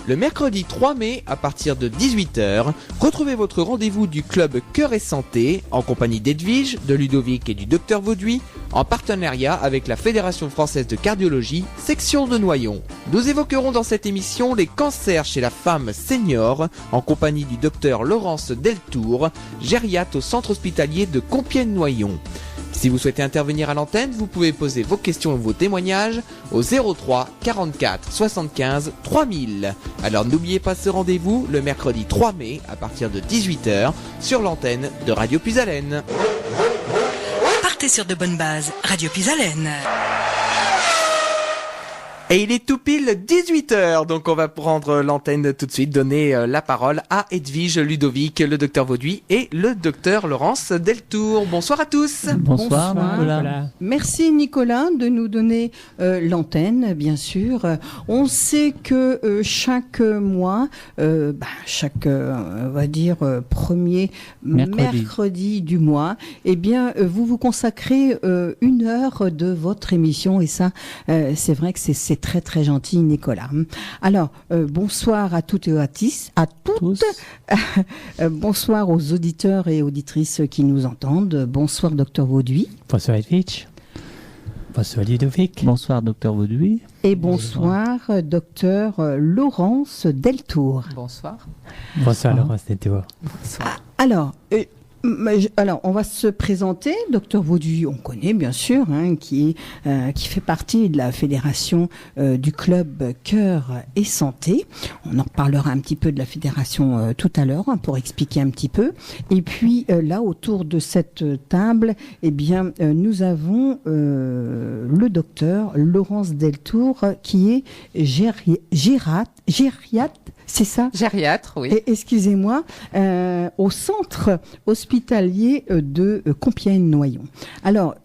le mercredi 3 mai à partir de 18h. Retrouvez votre rendez-vous du club Cœur et Santé en compagnie d'Edwige, de Ludovic et du Docteur Vauduit en partenariat avec la Fédération Française de Cardiologie, section de Noyon. Nous évoquerons dans cette émission les cancers chez la femme senior en compagnie du Docteur Laurence Deltour, gériatre au centre hospitalier de Compiègne-Noyon. Si vous souhaitez intervenir à l'antenne, vous pouvez poser vos questions ou vos témoignages au 03 44 75 3000. Alors n'oubliez pas ce rendez-vous le mercredi 3 mai à partir de 18h sur l'antenne de Radio Puisalène. Partez sur de bonnes bases, Radio Puisalène. Et il est tout pile 18h, donc on va prendre l'antenne tout de suite, donner la parole à Edwige, Ludovic, le docteur Vauduit et le docteur Laurence Deltour. Bonsoir à tous. Bonsoir Nicolas. Merci Nicolas de nous donner l'antenne, bien sûr. On sait que chaque mois, chaque, on va dire, premier mercredi du mois, eh bien, vous vous consacrez 1 heure de votre émission et ça, c'est vrai que c'est très très gentil Nicolas. Alors bonsoir à toutes et à toutes. Bonsoir aux auditeurs et auditrices qui nous entendent. Bonsoir docteur Vauduit. Bonsoir Edwige. Bonsoir Ludovic. Bonsoir docteur Vauduit. Et bonsoir docteur Laurence Deltour. Bonsoir. Bonsoir Laurence Deltour. Bonsoir. Alors, on va se présenter. Docteur Vauduit, on connaît bien sûr, qui fait partie de la fédération du club Cœur et Santé. On en reparlera un petit peu de la fédération tout à l'heure pour expliquer un petit peu. Et puis là, autour de cette table, eh bien, nous avons le docteur Laurence Deltour qui est gériatre. C'est ça ? Gériatre, oui. Excusez-moi, au centre hospitalier de Compiègne-Noyon. Alors,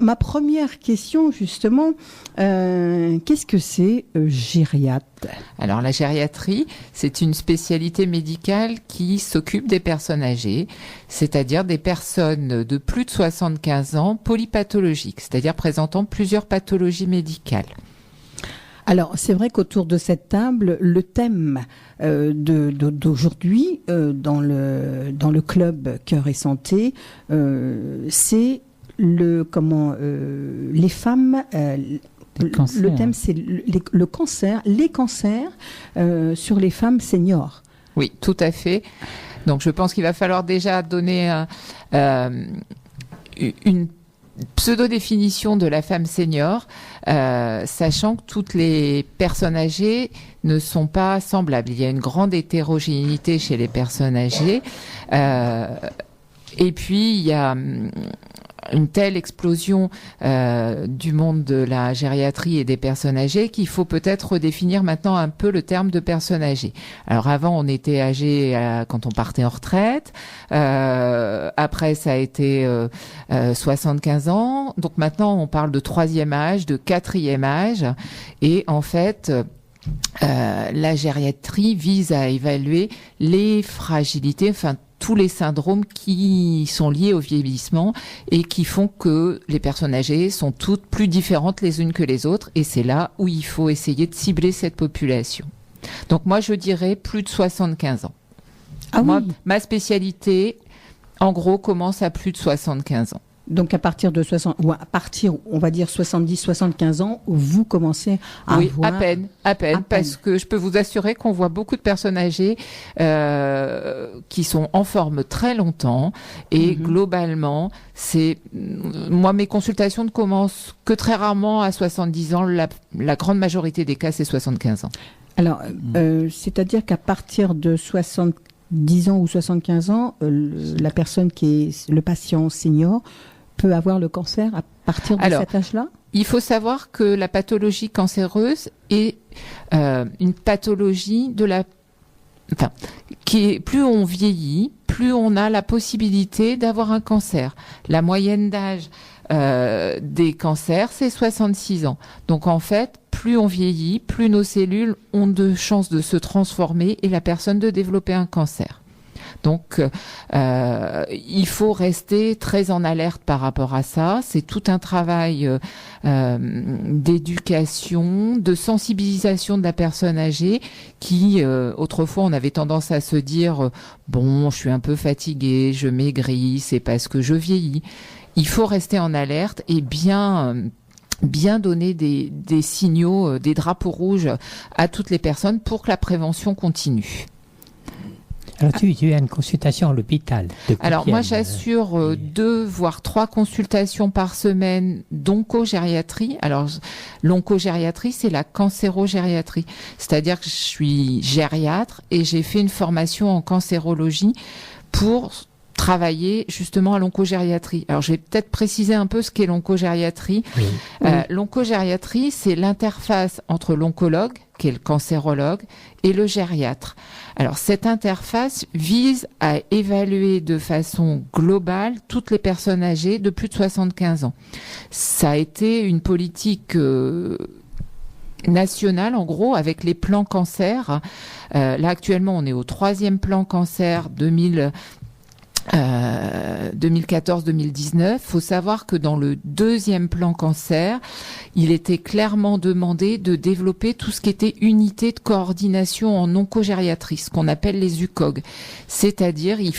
ma première question, justement, qu'est-ce que c'est gériatre ? Alors, la gériatrie, c'est une spécialité médicale qui s'occupe des personnes âgées, c'est-à-dire des personnes de plus de 75 ans polypathologiques, c'est-à-dire présentant plusieurs pathologies médicales. Alors, c'est vrai qu'autour de cette table, le thème d'aujourd'hui dans le club Cœur et Santé, c'est les femmes. Le thème, c'est le cancer, les cancers sur les femmes seniors. Oui, tout à fait. Donc, je pense qu'il va falloir déjà donner une pseudo-définition de la femme senior, sachant que toutes les personnes âgées ne sont pas semblables. Il y a une grande hétérogénéité chez les personnes âgées. Et puis, il y a une telle explosion du monde de la gériatrie et des personnes âgées qu'il faut peut-être redéfinir maintenant un peu le terme de personnes âgées. Alors avant, on était âgé quand on partait en retraite. Après, ça a été 75 ans. Donc maintenant, on parle de 3e âge, de 4e âge. Et en fait, la gériatrie vise à évaluer les fragilités, tous les syndromes qui sont liés au vieillissement et qui font que les personnes âgées sont toutes plus différentes les unes que les autres. Et c'est là où il faut essayer de cibler cette population. Donc moi, je dirais plus de 75 ans. Moi, ma spécialité, en gros, commence à plus de 75 ans. Donc à partir de 60 ou à partir, on va dire 70-75 ans, vous commencez à voir... à peine, parce que je peux vous assurer qu'on voit beaucoup de personnes âgées qui sont en forme très longtemps et globalement, moi mes consultations ne commencent que très rarement à 70 ans. La grande majorité des cas, c'est 75 ans. Alors, c'est-à-dire qu'à partir de 70 ans ou 75 ans, la personne qui est le patient senior peut avoir le cancer à partir de cet âge-là ? Il faut savoir que la pathologie cancéreuse est une pathologie qui est, plus on vieillit, plus on a la possibilité d'avoir un cancer. La moyenne d'âge des cancers, c'est 66 ans. Donc en fait, plus on vieillit, plus nos cellules ont de chances de se transformer et la personne de développer un cancer. Donc, il faut rester très en alerte par rapport à ça. C'est tout un travail d'éducation, de sensibilisation de la personne âgée qui, autrefois, on avait tendance à se dire bon, je suis un peu fatigué, je maigris, c'est parce que je vieillis. Il faut rester en alerte et bien donner des signaux, des drapeaux rouges à toutes les personnes pour que la prévention continue. Alors, tu as une consultation à l'hôpital. Alors, moi, j'assure 2 voire 3 consultations par semaine d'oncogériatrie. Alors, l'oncogériatrie, c'est la cancérogériatrie. C'est-à-dire que je suis gériatre et j'ai fait une formation en cancérologie pour travailler justement à l'oncogériatrie. Alors, je vais peut-être préciser un peu ce qu'est l'oncogériatrie. Oui. L'oncogériatrie, c'est l'interface entre l'oncologue, qui est le cancérologue, et le gériatre. Alors, cette interface vise à évaluer de façon globale toutes les personnes âgées de plus de 75 ans. Ça a été une politique nationale, en gros, avec les plans cancer. Là, actuellement, on est au 3e plan cancer 2014-2019. Faut savoir que dans le 2e plan cancer, il était clairement demandé de développer tout ce qui était unité de coordination en oncogériatrie, ce qu'on appelle les UCOG. C'est-à-dire, il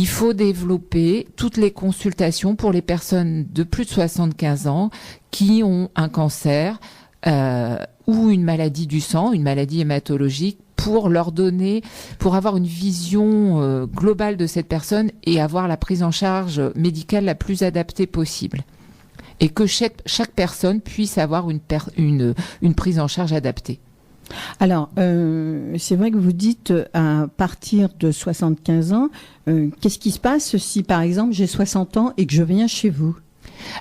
faut développer toutes les consultations pour les personnes de plus de 75 ans qui ont un cancer ou une maladie du sang, une maladie hématologique, pour leur donner, pour avoir une vision globale de cette personne et avoir la prise en charge médicale la plus adaptée possible. Et que chaque personne puisse avoir une prise en charge adaptée. Alors, c'est vrai que vous dites à partir de 75 ans, qu'est-ce qui se passe si, par exemple, j'ai 60 ans et que je viens chez vous ?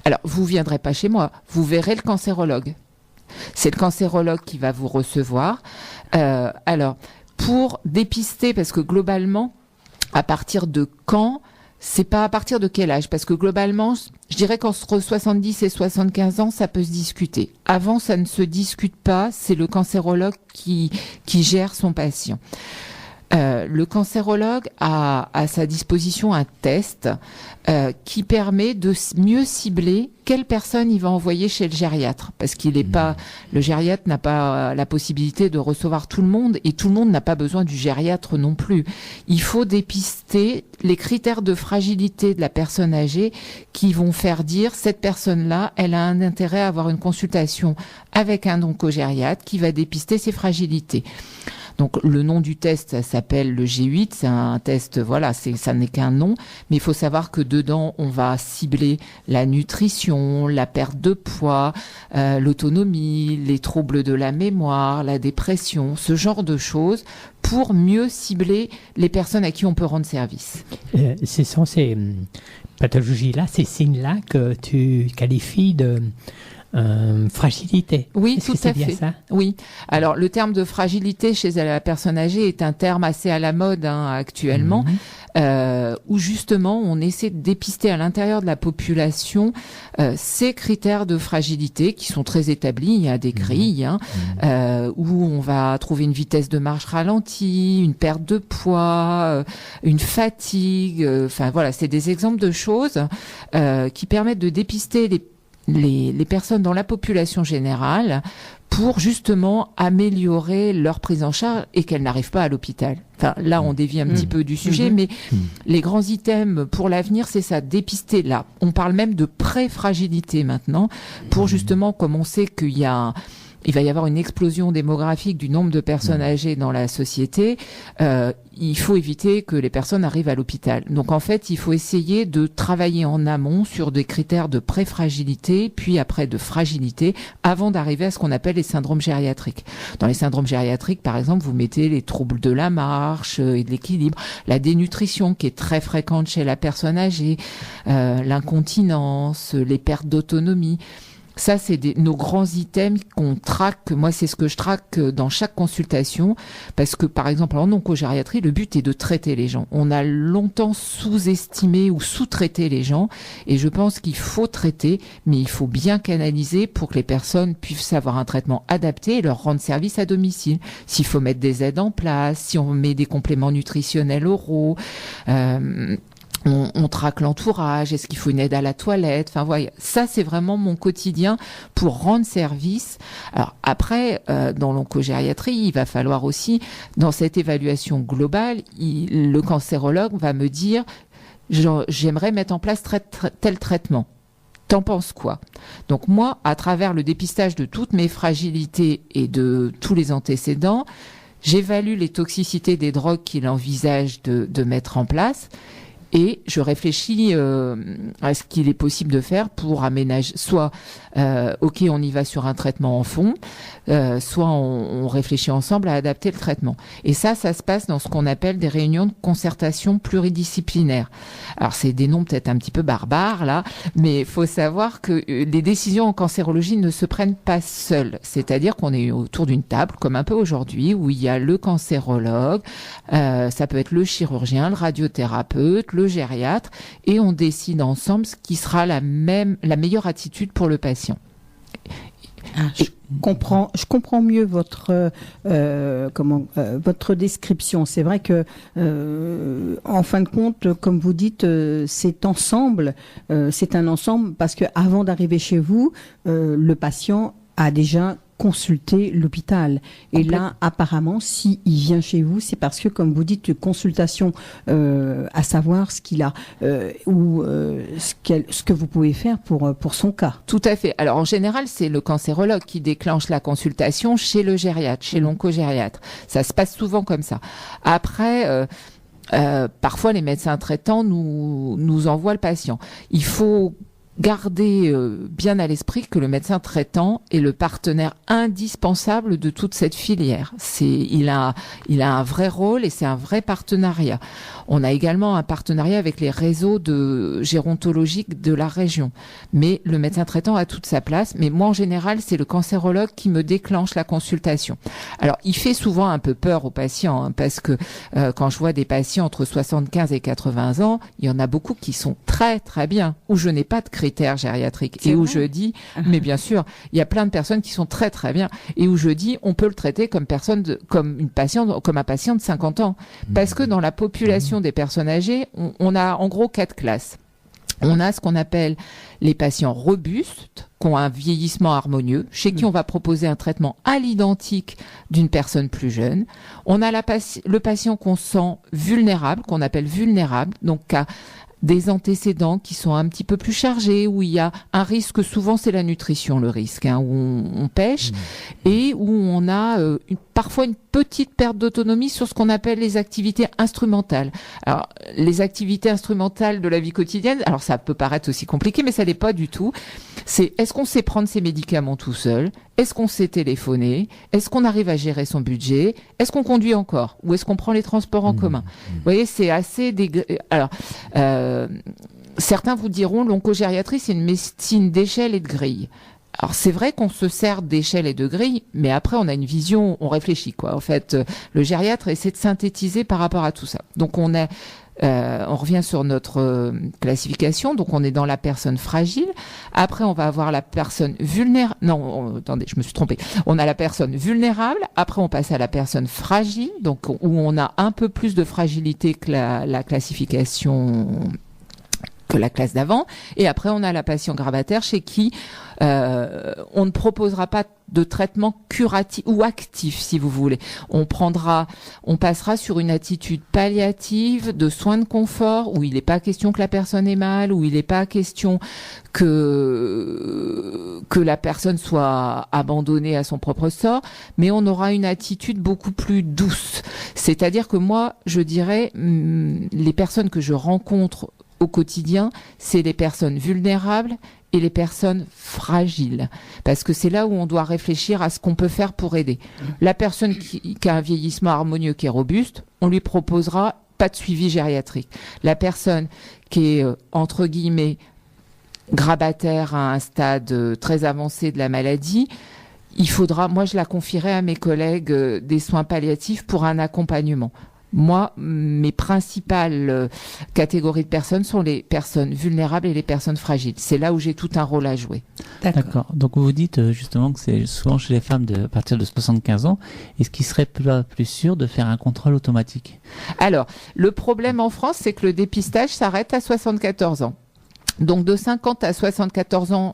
Alors, vous viendrez pas chez moi, vous verrez le cancérologue. C'est le cancérologue qui va vous recevoir. Alors, pour dépister, parce que globalement, à partir de quand, c'est pas à partir de quel âge, parce que globalement, je dirais qu'entre 70 et 75 ans, ça peut se discuter. Avant, ça ne se discute pas, c'est le cancérologue qui gère son patient. Le cancérologue a à sa disposition un test qui permet de mieux cibler quelle personne il va envoyer chez le gériatre, parce le gériatre n'a pas la possibilité de recevoir tout le monde et tout le monde n'a pas besoin du gériatre non plus. Il faut dépister les critères de fragilité de la personne âgée qui vont faire dire cette personne-là, elle a un intérêt à avoir une consultation avec un oncogériatre qui va dépister ses fragilités. Donc le nom du test, ça s'appelle le G8, c'est un test, voilà, ça n'est qu'un nom, mais il faut savoir que dedans, on va cibler la nutrition, la perte de poids, l'autonomie, les troubles de la mémoire, la dépression, ce genre de choses, pour mieux cibler les personnes à qui on peut rendre service. Ce sont ces pathologies-là, ces signes-là que tu qualifies de... fragilité. Oui, est-ce tout que c'est à bien fait. Ça oui. Alors, le terme de fragilité chez la personne âgée est un terme assez à la mode actuellement, où justement on essaie de dépister à l'intérieur de la population ces critères de fragilité qui sont très établis. Il y a des grilles où on va trouver une vitesse de marche ralentie, une perte de poids, une fatigue. Enfin voilà, c'est des exemples de choses qui permettent de dépister les personnes dans la population générale pour justement améliorer leur prise en charge et qu'elles n'arrivent pas à l'hôpital. Enfin, là, on dévie un petit peu du sujet, mais les grands items pour l'avenir, c'est ça, dépister là. On parle même de pré-fragilité maintenant pour justement, comme on sait il va y avoir une explosion démographique du nombre de personnes âgées dans la société, il faut éviter que les personnes arrivent à l'hôpital. Donc en fait, il faut essayer de travailler en amont sur des critères de pré-fragilité, puis après de fragilité, avant d'arriver à ce qu'on appelle les syndromes gériatriques. Dans les syndromes gériatriques, par exemple, vous mettez les troubles de la marche et de l'équilibre, la dénutrition qui est très fréquente chez la personne âgée, l'incontinence, les pertes d'autonomie. Ça, c'est nos grands items qu'on traque. Moi, c'est ce que je traque dans chaque consultation. Parce que, par exemple, en oncogériatrie, le but est de traiter les gens. On a longtemps sous-estimé ou sous-traité les gens. Et je pense qu'il faut traiter, mais il faut bien canaliser pour que les personnes puissent avoir un traitement adapté et leur rendre service à domicile. S'il faut mettre des aides en place, si on met des compléments nutritionnels oraux, on traque l'entourage, est-ce qu'il faut une aide à la toilette, enfin voilà, ça c'est vraiment mon quotidien pour rendre service. Alors après, dans l'oncogériatrie, il va falloir aussi, dans cette évaluation globale, le cancérologue va me dire, j'aimerais mettre en place tel traitement. T'en penses quoi? Donc moi, à travers le dépistage de toutes mes fragilités et de tous les antécédents, j'évalue les toxicités des drogues qu'il envisage de mettre en place. Et je réfléchis à ce qu'il est possible de faire pour aménager, soit ok, on y va sur un traitement en fond, soit on réfléchit ensemble à adapter le traitement. Et ça se passe dans ce qu'on appelle des réunions de concertation pluridisciplinaire. Alors c'est des noms peut-être un petit peu barbares là, mais il faut savoir que les décisions en cancérologie ne se prennent pas seules. C'est-à-dire qu'on est autour d'une table, comme un peu aujourd'hui, où il y a le cancérologue, ça peut être le chirurgien, le radiothérapeute, le gériatre, et on décide ensemble ce qui sera la meilleure attitude pour le patient. Je comprends mieux votre description. C'est vrai que en fin de compte, comme vous dites, c'est un ensemble parce que avant d'arriver chez vous, le patient a déjà consulter l'hôpital. Et là, apparemment, s'il vient chez vous, c'est parce que, comme vous dites, consultation à savoir ce qu'il a ou ce que vous pouvez faire pour son cas. Tout à fait. Alors, en général, c'est le cancérologue qui déclenche la consultation chez le gériatre, chez l'oncogériatre. Ça se passe souvent comme ça. Après, parfois, les médecins traitants nous envoient le patient. Il faut garder bien à l'esprit que le médecin traitant est le partenaire indispensable de toute cette filière. Il a un vrai rôle et c'est un vrai partenariat. On a également un partenariat avec les réseaux gérontologiques de la région. Mais le médecin traitant a toute sa place. Mais moi, en général, c'est le cancérologue qui me déclenche la consultation. Alors, il fait souvent un peu peur aux patients, hein, parce que quand je vois des patients entre 75 et 80 ans, il y en a beaucoup qui sont très, très bien, où je n'ai pas de critères gériatriques. Et où je dis, mais bien sûr, il y a plein de personnes qui sont très, très bien. Et où je dis, on peut le traiter comme un patient de 50 ans. Parce que dans la population des personnes âgées, on a en gros 4 classes. On a ce qu'on appelle les patients robustes, qui ont un vieillissement harmonieux, chez qui on va proposer un traitement à l'identique d'une personne plus jeune. On a le patient qu'on sent vulnérable, qu'on appelle vulnérable, donc qui a des antécédents qui sont un petit peu plus chargés, où il y a un risque, souvent c'est la nutrition le risque, hein, où on pêche, et où on a parfois une petite perte d'autonomie sur ce qu'on appelle les activités instrumentales. Alors, les activités instrumentales de la vie quotidienne, alors ça peut paraître aussi compliqué, mais ça l'est pas du tout. C'est, est-ce qu'on sait prendre ses médicaments tout seul? Est-ce qu'on sait téléphoner? Est-ce qu'on arrive à gérer son budget? Est-ce qu'on conduit encore? Ou est-ce qu'on prend les transports en commun? Vous voyez, c'est assez Alors, certains vous diront, l'oncogériatrie, c'est une médecine d'échelle et de grille. Alors c'est vrai qu'on se sert d'échelle et de grille, mais après on a une vision, on réfléchit quoi. En fait, le gériatre essaie de synthétiser par rapport à tout ça. Donc on revient sur notre classification. Donc on est dans la personne fragile. Après on va avoir la personne vulnérable. Non, attendez, je me suis trompée. On a la personne vulnérable. Après on passe à la personne fragile, donc où on a un peu plus de fragilité que la classification, que la classe d'avant. Et après on a la patient gravataire chez qui on ne proposera pas de traitement curatif ou actif, si vous voulez. On passera sur une attitude palliative, de soins de confort, où il n'est pas question que la personne ait mal, où il n'est pas question que la personne soit abandonnée à son propre sort, mais on aura une attitude beaucoup plus douce. C'est-à-dire que moi, je dirais, les personnes que je rencontre au quotidien, c'est les personnes vulnérables et les personnes fragiles. Parce que c'est là où on doit réfléchir à ce qu'on peut faire pour aider. La personne qui a un vieillissement harmonieux, qui est robuste, on lui proposera pas de suivi gériatrique. La personne qui est, entre guillemets, grabataire à un stade très avancé de la maladie, il faudra, moi je la confierai à mes collègues des soins palliatifs pour un accompagnement. Moi, mes principales catégories de personnes sont les personnes vulnérables et les personnes fragiles. C'est là où j'ai tout un rôle à jouer. D'accord. Donc vous dites justement que c'est souvent chez les femmes à partir de 75 ans. Est-ce qu'il serait plus sûr de faire un contrôle automatique? Alors, le problème en France, c'est que le dépistage s'arrête à 74 ans. Donc de 50 à 74 ans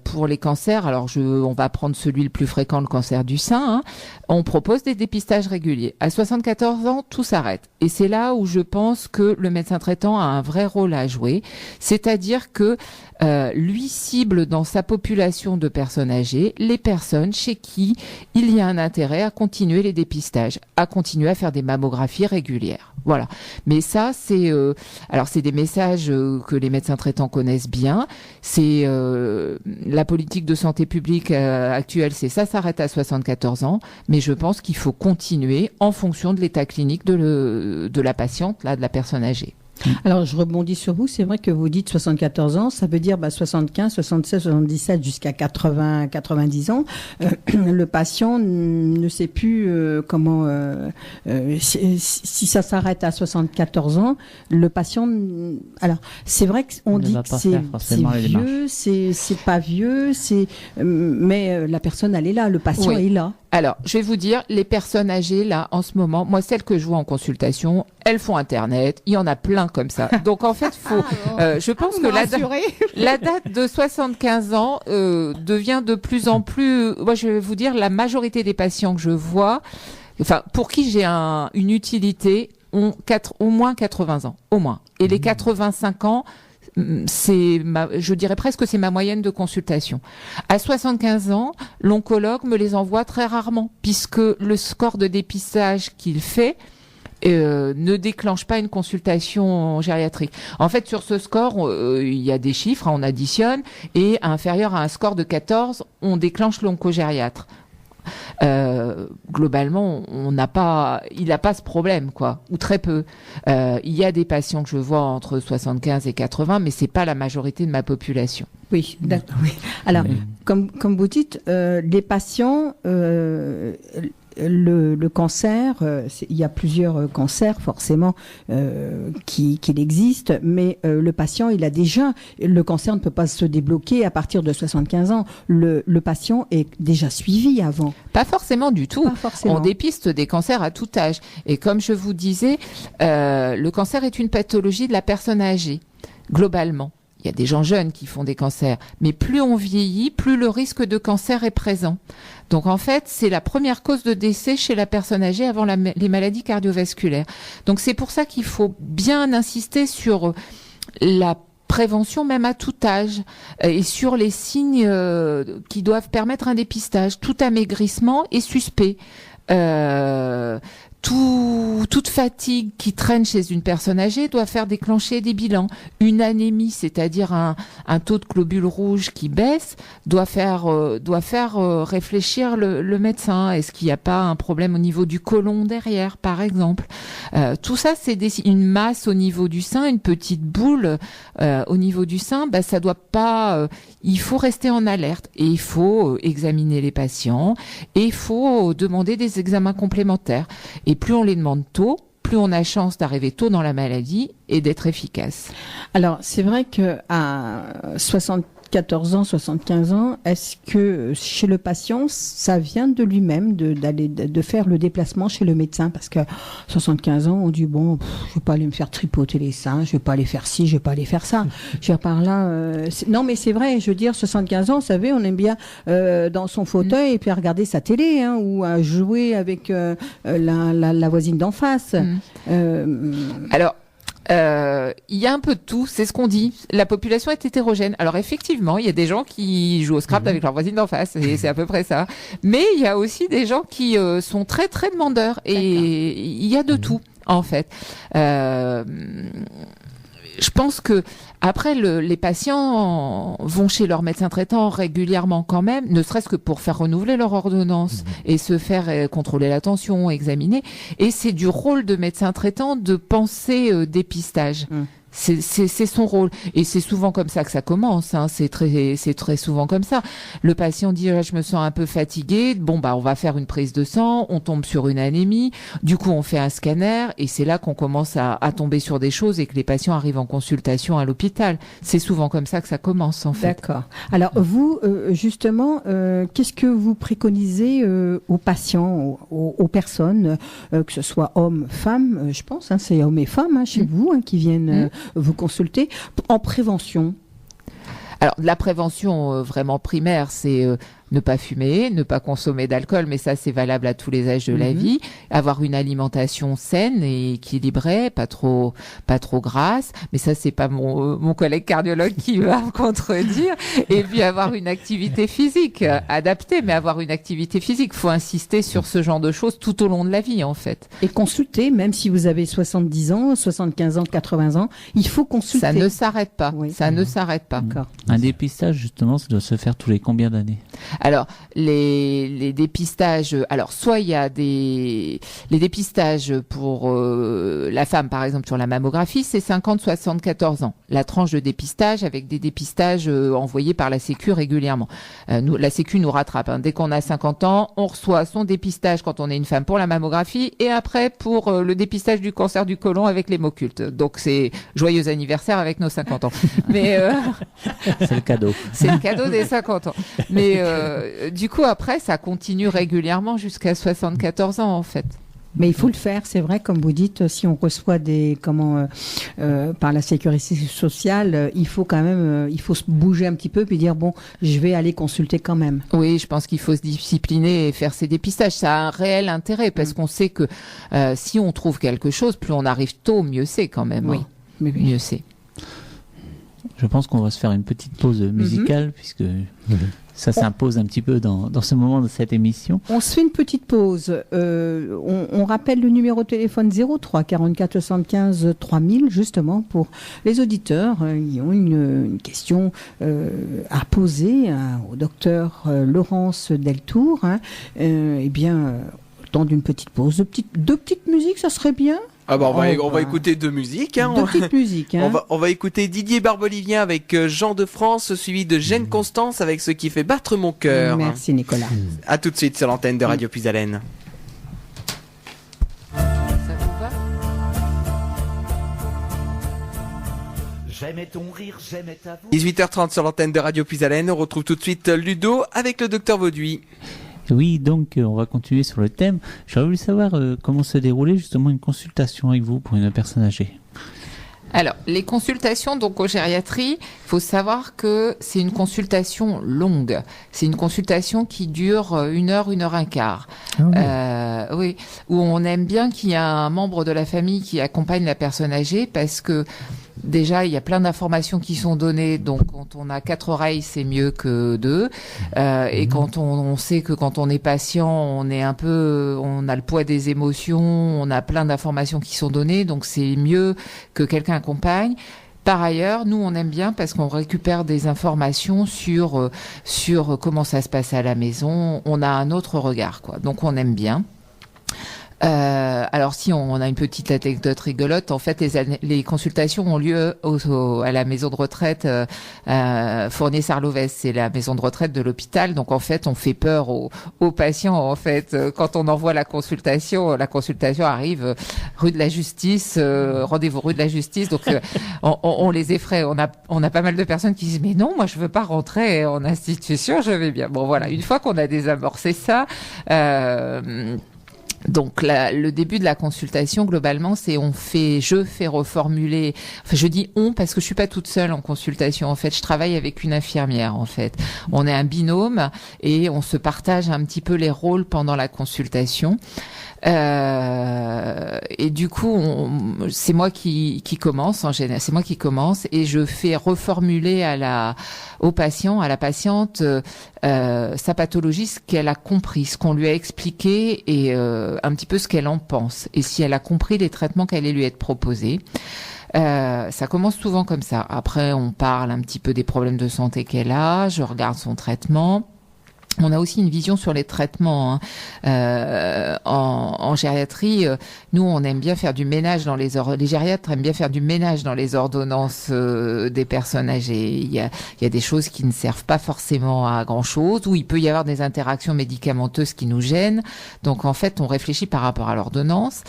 pour les cancers, alors on va prendre celui le plus fréquent, le cancer du sein, hein, on propose des dépistages réguliers. À 74 ans, tout s'arrête. Et c'est là où je pense que le médecin traitant a un vrai rôle à jouer, c'est-à-dire que lui cible dans sa population de personnes âgées les personnes chez qui il y a un intérêt à continuer les dépistages, à continuer à faire des mammographies régulières. Voilà. Mais ça, c'est des messages que les médecins traitants connaissent bien. C'est la politique de santé publique actuelle, c'est ça s'arrête à 74 ans. Mais je pense qu'il faut continuer en fonction de l'état clinique de la patiente, là, de la personne âgée. Alors, je rebondis sur vous. C'est vrai que vous dites 74 ans, ça veut dire 75, 76, 77 jusqu'à 80, 90 ans. Le patient ne sait plus comment... si ça s'arrête à 74 ans, le patient... Alors, c'est vrai qu'on dit que c'est vieux, c'est pas vieux, mais la personne, elle est là, le patient est là. Alors, je vais vous dire, les personnes âgées, là, en ce moment, moi, celles que je vois en consultation, elles font Internet. Il y en a plein comme ça. Donc, en fait, je pense que la date de 75 ans devient de plus en plus... Moi, je vais vous dire, la majorité des patients que je vois, enfin, pour qui j'ai une utilité, ont au moins 80 ans. Au moins. Et les 85 ans... je dirais presque que c'est ma moyenne de consultation. À 75 ans, l'oncologue me les envoie très rarement, puisque le score de dépistage qu'il fait ne déclenche pas une consultation gériatrique. En fait, sur ce score, il y a des chiffres, on additionne, et inférieur à un score de 14, on déclenche l'oncogériatre. Globalement, il n'a pas ce problème, quoi, ou très peu. Il y a des patients que je vois entre 75 et 80, mais c'est pas la majorité de ma population. Oui, d'accord. Oui. Alors, comme vous dites, les patients, le cancer, il y a plusieurs cancers forcément qu'il existe, mais le patient, le cancer ne peut pas se débloquer à partir de 75 ans. Le patient est déjà suivi avant. Pas forcément du tout. Pas forcément. On dépiste des cancers à tout âge. Et comme je vous disais, le cancer est une pathologie de la personne âgée, globalement. Il y a des gens jeunes qui font des cancers, mais plus on vieillit, plus le risque de cancer est présent. Donc en fait, c'est la première cause de décès chez la personne âgée avant les maladies cardiovasculaires. Donc c'est pour ça qu'il faut bien insister sur la prévention même à tout âge et sur les signes qui doivent permettre un dépistage. Tout amaigrissement est suspect. Toute fatigue qui traîne chez une personne âgée doit faire déclencher des bilans. Une anémie, c'est-à-dire un taux de globules rouges qui baisse, doit faire réfléchir le médecin. Est-ce qu'il n'y a pas un problème au niveau du côlon derrière, par exemple? Tout ça, c'est une masse au niveau du sein, une petite boule au niveau du sein. Ça doit pas. Il faut rester en alerte et il faut examiner les patients et il faut demander des examens complémentaires. Et plus on les demande tôt, plus on a chance d'arriver tôt dans la maladie et d'être efficace. Alors, c'est vrai qu'à 74 ans, 75 ans, est-ce que chez le patient, ça vient de lui-même de faire le déplacement chez le médecin? Parce que 75 ans, on dit, bon, je vais pas aller me faire tripoter les seins, je vais pas aller faire ci, je vais pas aller faire ça. Je veux dire, par là, non, mais c'est vrai, je veux dire, 75 ans, vous savez, on aime bien dans son fauteuil et puis à regarder sa télé, hein, ou à jouer avec la voisine d'en face. Alors, il y a un peu de tout, c'est ce qu'on dit. La population est hétérogène. Alors effectivement, il y a des gens qui jouent au Scrabble avec leur voisine d'en face, et c'est à peu près ça. Mais il y a aussi des gens qui sont très très demandeurs, et il y a de tout en fait. Je pense que après les patients vont chez leur médecin traitant régulièrement quand même, ne serait-ce que pour faire renouveler leur ordonnance et se faire contrôler la tension, examiner. Et c'est du rôle de médecin traitant de penser dépistage. C'est son rôle. Et c'est souvent comme ça que ça commence. Hein. C'est très souvent comme ça. Le patient dit, je me sens un peu fatigué. Bon, on va faire une prise de sang. On tombe sur une anémie. Du coup, on fait un scanner. Et c'est là qu'on commence à tomber sur des choses et que les patients arrivent en consultation à l'hôpital. C'est souvent comme ça que ça commence, en fait. D'accord. Alors, vous, justement, qu'est-ce que vous préconisez aux patients, aux personnes, que ce soit hommes, femmes, je pense, hein, c'est hommes et femmes chez vous qui viennent vous consulter, en prévention? Alors, la prévention vraiment primaire, c'est ne pas fumer, ne pas consommer d'alcool, mais ça, c'est valable à tous les âges de la vie. Avoir une alimentation saine et équilibrée, pas trop grasse. Mais ça, c'est pas mon collègue cardiologue qui va me contredire. Et puis, avoir une activité physique adaptée, mais avoir une activité physique. Faut insister sur ce genre de choses tout au long de la vie, en fait. Et consulter, même si vous avez 70 ans, 75 ans, 80 ans, il faut consulter. Ça ne s'arrête pas. Oui. Ça ne s'arrête pas. D'accord. Un dépistage, justement, ça doit se faire tous les combien d'années? Alors, les dépistages, soit il y a les dépistages pour la femme, par exemple, sur la mammographie, c'est 50-74 ans. La tranche de dépistage avec des dépistages envoyés par la Sécu régulièrement. La Sécu nous rattrape. Hein. Dès qu'on a 50 ans, on reçoit son dépistage quand on est une femme pour la mammographie et après pour le dépistage du cancer du côlon avec l'hémoculte. Donc, c'est joyeux anniversaire avec nos 50 ans. Mais c'est le cadeau. C'est le cadeau des 50 ans. Mais du coup, après, ça continue régulièrement jusqu'à 74 ans, en fait. Mais il faut le faire, c'est vrai, comme vous dites, si on reçoit par la sécurité sociale, il faut quand même, il faut se bouger un petit peu puis dire bon, je vais aller consulter quand même. Oui, je pense qu'il faut se discipliner et faire ces dépistages. Ça a un réel intérêt parce qu'on sait que si on trouve quelque chose, plus on arrive tôt, mieux c'est quand même. Oui, hein. Mieux c'est. Je pense qu'on va se faire une petite pause musicale puisque ça s'impose un petit peu dans ce moment de cette émission. On se fait une petite pause. On rappelle le numéro de téléphone 03 44 75 3000 justement pour les auditeurs qui ont une question à poser au docteur Laurence Deltour. Eh bien, le temps d'une petite pause, deux petites musiques, ça serait bien. Ah bah on va écouter deux musiques. Hein. Deux petites musiques. Hein. On va écouter Didier Barbelivien avec Jean de France, suivi de Jeanne Constance avec Ce qui fait battre mon cœur. Merci Nicolas. À tout de suite sur l'antenne de Radio Puisalène. Ça vous va ? J'aimais ton rire, j'aimais ta voix. 18h30 sur l'antenne de Radio Puisalène. On retrouve tout de suite Ludo avec le docteur Vauduit. Oui, donc on va continuer sur le thème. J'aurais voulu savoir comment se déroulait justement une consultation avec vous pour une personne âgée. Alors, les consultations donc aux gériatries, il faut savoir que c'est une consultation longue. C'est une consultation qui dure 1 heure, 1 heure et quart. Oui, où on aime bien qu'il y ait un membre de la famille qui accompagne la personne âgée parce que déjà, il y a plein d'informations qui sont données. Donc, quand on a 4 oreilles, c'est mieux que 2. Et quand on sait que quand on est patient, on a le poids des émotions, on a plein d'informations qui sont données. Donc, c'est mieux que quelqu'un accompagne. Par ailleurs, nous, on aime bien parce qu'on récupère des informations sur comment ça se passe à la maison. On a un autre regard, quoi. Donc, on aime bien. Alors si on a une petite anecdote rigolote, en fait les consultations ont lieu à la maison de retraite Fournier-Sarlovès, c'est la maison de retraite de l'hôpital. Donc en fait on fait peur aux patients. En fait quand on envoie la consultation arrive rue de la Justice, rendez-vous rue de la Justice. Donc on les effraie. On a pas mal de personnes qui disent mais non, moi je veux pas rentrer en institution, je vais bien. Bon voilà, une fois qu'on a désamorcé ça. Donc le début de la consultation globalement c'est je fais reformuler, enfin je dis on parce que je suis pas toute seule en consultation en fait, je travaille avec une infirmière en fait. On est un binôme et on se partage un petit peu les rôles pendant la consultation. Et du coup, c'est moi qui commence en général. C'est moi qui commence et je fais reformuler à la patiente, sa pathologie, ce qu'elle a compris, ce qu'on lui a expliqué et un petit peu ce qu'elle en pense. Et si elle a compris les traitements qui allaient lui être proposés. Ça commence souvent comme ça. Après, on parle un petit peu des problèmes de santé qu'elle a. Je regarde son traitement. On a aussi une vision sur les traitements. En gériatrie, nous, on aime bien faire du ménage dans les gériatres aiment bien faire du ménage dans les ordonnances des personnes âgées. Il y a des choses qui ne servent pas forcément à grand-chose, où il peut y avoir des interactions médicamenteuses qui nous gênent. Donc, en fait, on réfléchit par rapport à l'ordonnance.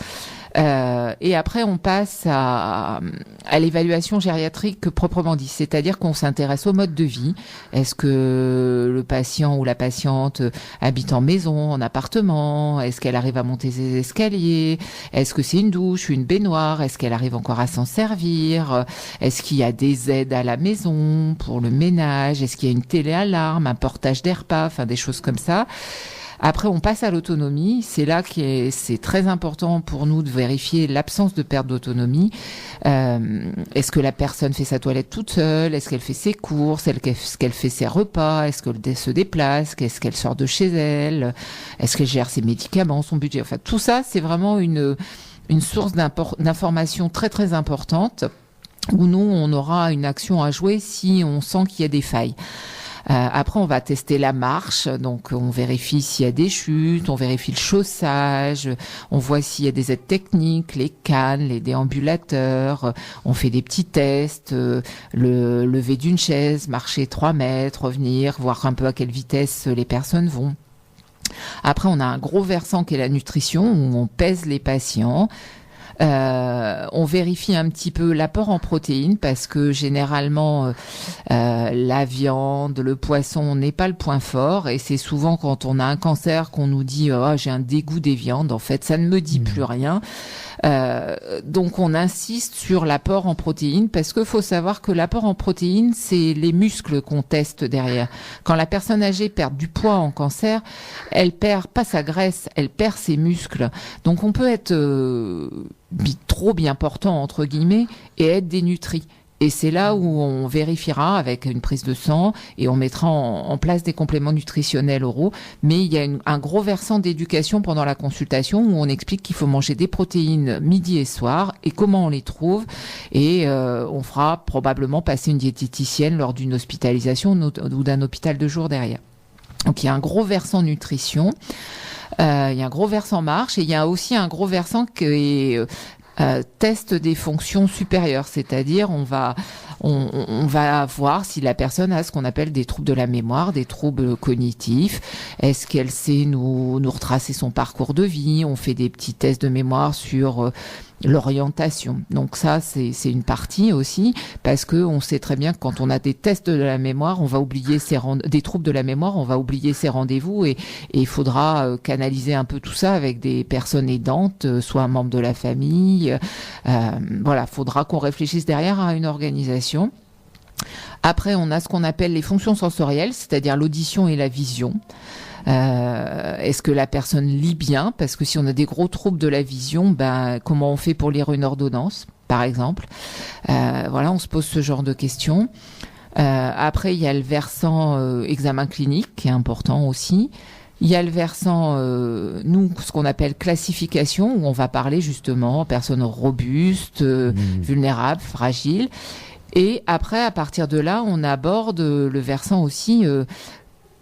Et après, on passe à l'évaluation gériatrique proprement dit, c'est-à-dire qu'on s'intéresse au mode de vie. Est-ce que le patient ou la patiente habite en maison, en appartement? Est-ce qu'elle arrive à monter ses escaliers? Est-ce que c'est une douche, une baignoire? Est-ce qu'elle arrive encore à s'en servir? Est-ce qu'il y a des aides à la maison pour le ménage? Est-ce qu'il y a une télé-alarme, un portage des repas, enfin des choses comme ça? Après, on passe à l'autonomie. C'est là c'est très important pour nous de vérifier l'absence de perte d'autonomie. Est-ce que la personne fait sa toilette toute seule? Est-ce qu'elle fait ses courses? Est-ce qu'elle fait ses repas? Est-ce qu'elle se déplace? Est-ce qu'elle sort de chez elle? Est-ce qu'elle gère ses médicaments, son budget? Enfin, tout ça, c'est vraiment une source d'information très, très importante où nous, on aura une action à jouer si on sent qu'il y a des failles. Après, on va tester la marche, donc on vérifie s'il y a des chutes, on vérifie le chaussage, on voit s'il y a des aides techniques, les cannes, les déambulateurs, on fait des petits tests, le lever d'une chaise, marcher 3 mètres, revenir, voir un peu à quelle vitesse les personnes vont. Après, on a un gros versant qui est la nutrition, où on pèse les patients. On vérifie un petit peu l'apport en protéines parce que généralement la viande, le poisson n'est pas le point fort et c'est souvent quand on a un cancer qu'on nous dit j'ai un dégoût des viandes. En fait, ça ne me dit plus rien. Donc on insiste sur l'apport en protéines parce qu'il faut savoir que l'apport en protéines, c'est les muscles qu'on teste derrière. Quand la personne âgée perd du poids en cancer, elle perd pas sa graisse, elle perd ses muscles. Donc on peut être trop bien portant entre guillemets et être dénutri. Et c'est là où on vérifiera avec une prise de sang et on mettra en place des compléments nutritionnels oraux. Mais il y a un gros versant d'éducation pendant la consultation où on explique qu'il faut manger des protéines midi et soir et comment on les trouve. Et on fera probablement passer une diététicienne lors d'une hospitalisation ou d'un hôpital de jour derrière. Donc il y a un gros versant nutrition, il y a un gros versant marche et il y a aussi un gros versant qui est test des fonctions supérieures, c'est-à-dire on va voir si la personne a ce qu'on appelle des troubles de la mémoire, des troubles cognitifs. Est-ce qu'elle sait nous retracer son parcours de vie? On fait des petits tests de mémoire sur l'orientation. Donc ça, c'est une partie aussi, parce que on sait très bien que quand on a des tests de la mémoire, on va oublier des troubles de la mémoire, on va oublier ses rendez-vous et il faudra canaliser un peu tout ça avec des personnes aidantes, soit un membre de la famille. Voilà, faudra qu'on réfléchisse derrière à une organisation. Après, on a ce qu'on appelle les fonctions sensorielles, c'est-à-dire l'audition et la vision. Est-ce que la personne lit bien? Parce que si on a des gros troubles de la vision, comment on fait pour lire une ordonnance, par exemple? Voilà, on se pose ce genre de questions. Après, il y a le versant examen clinique qui est important aussi. Il y a le versant, ce qu'on appelle classification, où on va parler justement personnes robustes, vulnérables, fragiles. Et après, à partir de là, on aborde le versant aussi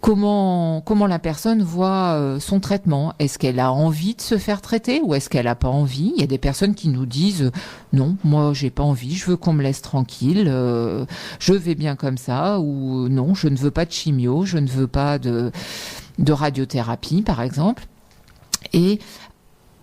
comment la personne voit son traitement. Est-ce qu'elle a envie de se faire traiter ou est-ce qu'elle a pas envie? Il y a des personnes qui nous disent non, moi j'ai pas envie, je veux qu'on me laisse tranquille, je vais bien comme ça, ou non, je ne veux pas de chimio, je ne veux pas de radiothérapie par exemple. Et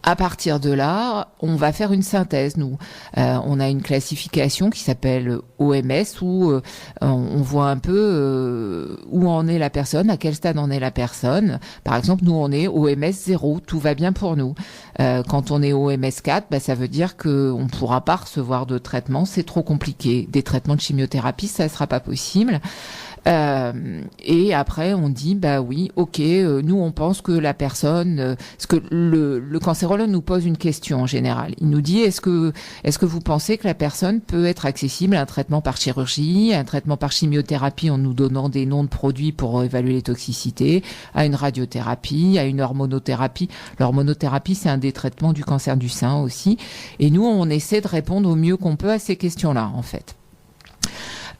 à partir de là, on va faire une synthèse, nous. On a une classification qui s'appelle OMS où on voit un peu où en est la personne, à quel stade en est la personne. Par exemple, nous, on est OMS 0, tout va bien pour nous. Quand on est OMS 4, ça veut dire qu'on ne pourra pas recevoir de traitement, c'est trop compliqué. Des traitements de chimiothérapie, ça ne sera pas possible. Et après on dit oui, ok, nous on pense que la personne, parce que le cancérologue nous pose une question en général. Il nous dit est-ce que vous pensez que la personne peut être accessible à un traitement par chirurgie, à un traitement par chimiothérapie en nous donnant des noms de produits pour évaluer les toxicités, à une radiothérapie, à une hormonothérapie. L'hormonothérapie, c'est un des traitements du cancer du sein aussi. Et nous on essaie de répondre au mieux qu'on peut à ces questions-là en fait.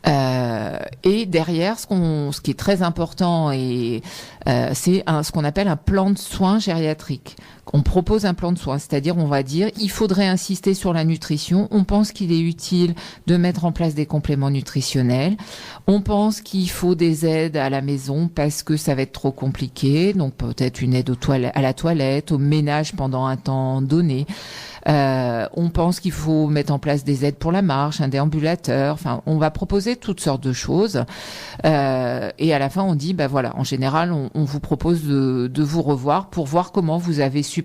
Et derrière, ce qui est très important, c'est ce qu'on appelle un plan de soins gériatrique. On propose un plan de soins, c'est-à-dire on va dire il faudrait insister sur la nutrition. On pense qu'il est utile de mettre en place des compléments nutritionnels. On pense qu'il faut des aides à la maison parce que ça va être trop compliqué. Donc peut-être une aide à la toilette, au ménage pendant un temps donné. On pense qu'il faut mettre en place des aides pour la marche, un déambulateur. Enfin, on va proposer toutes sortes de choses. Et à la fin, on dit, voilà, en général, on vous propose de vous revoir pour voir comment vous avez supporté.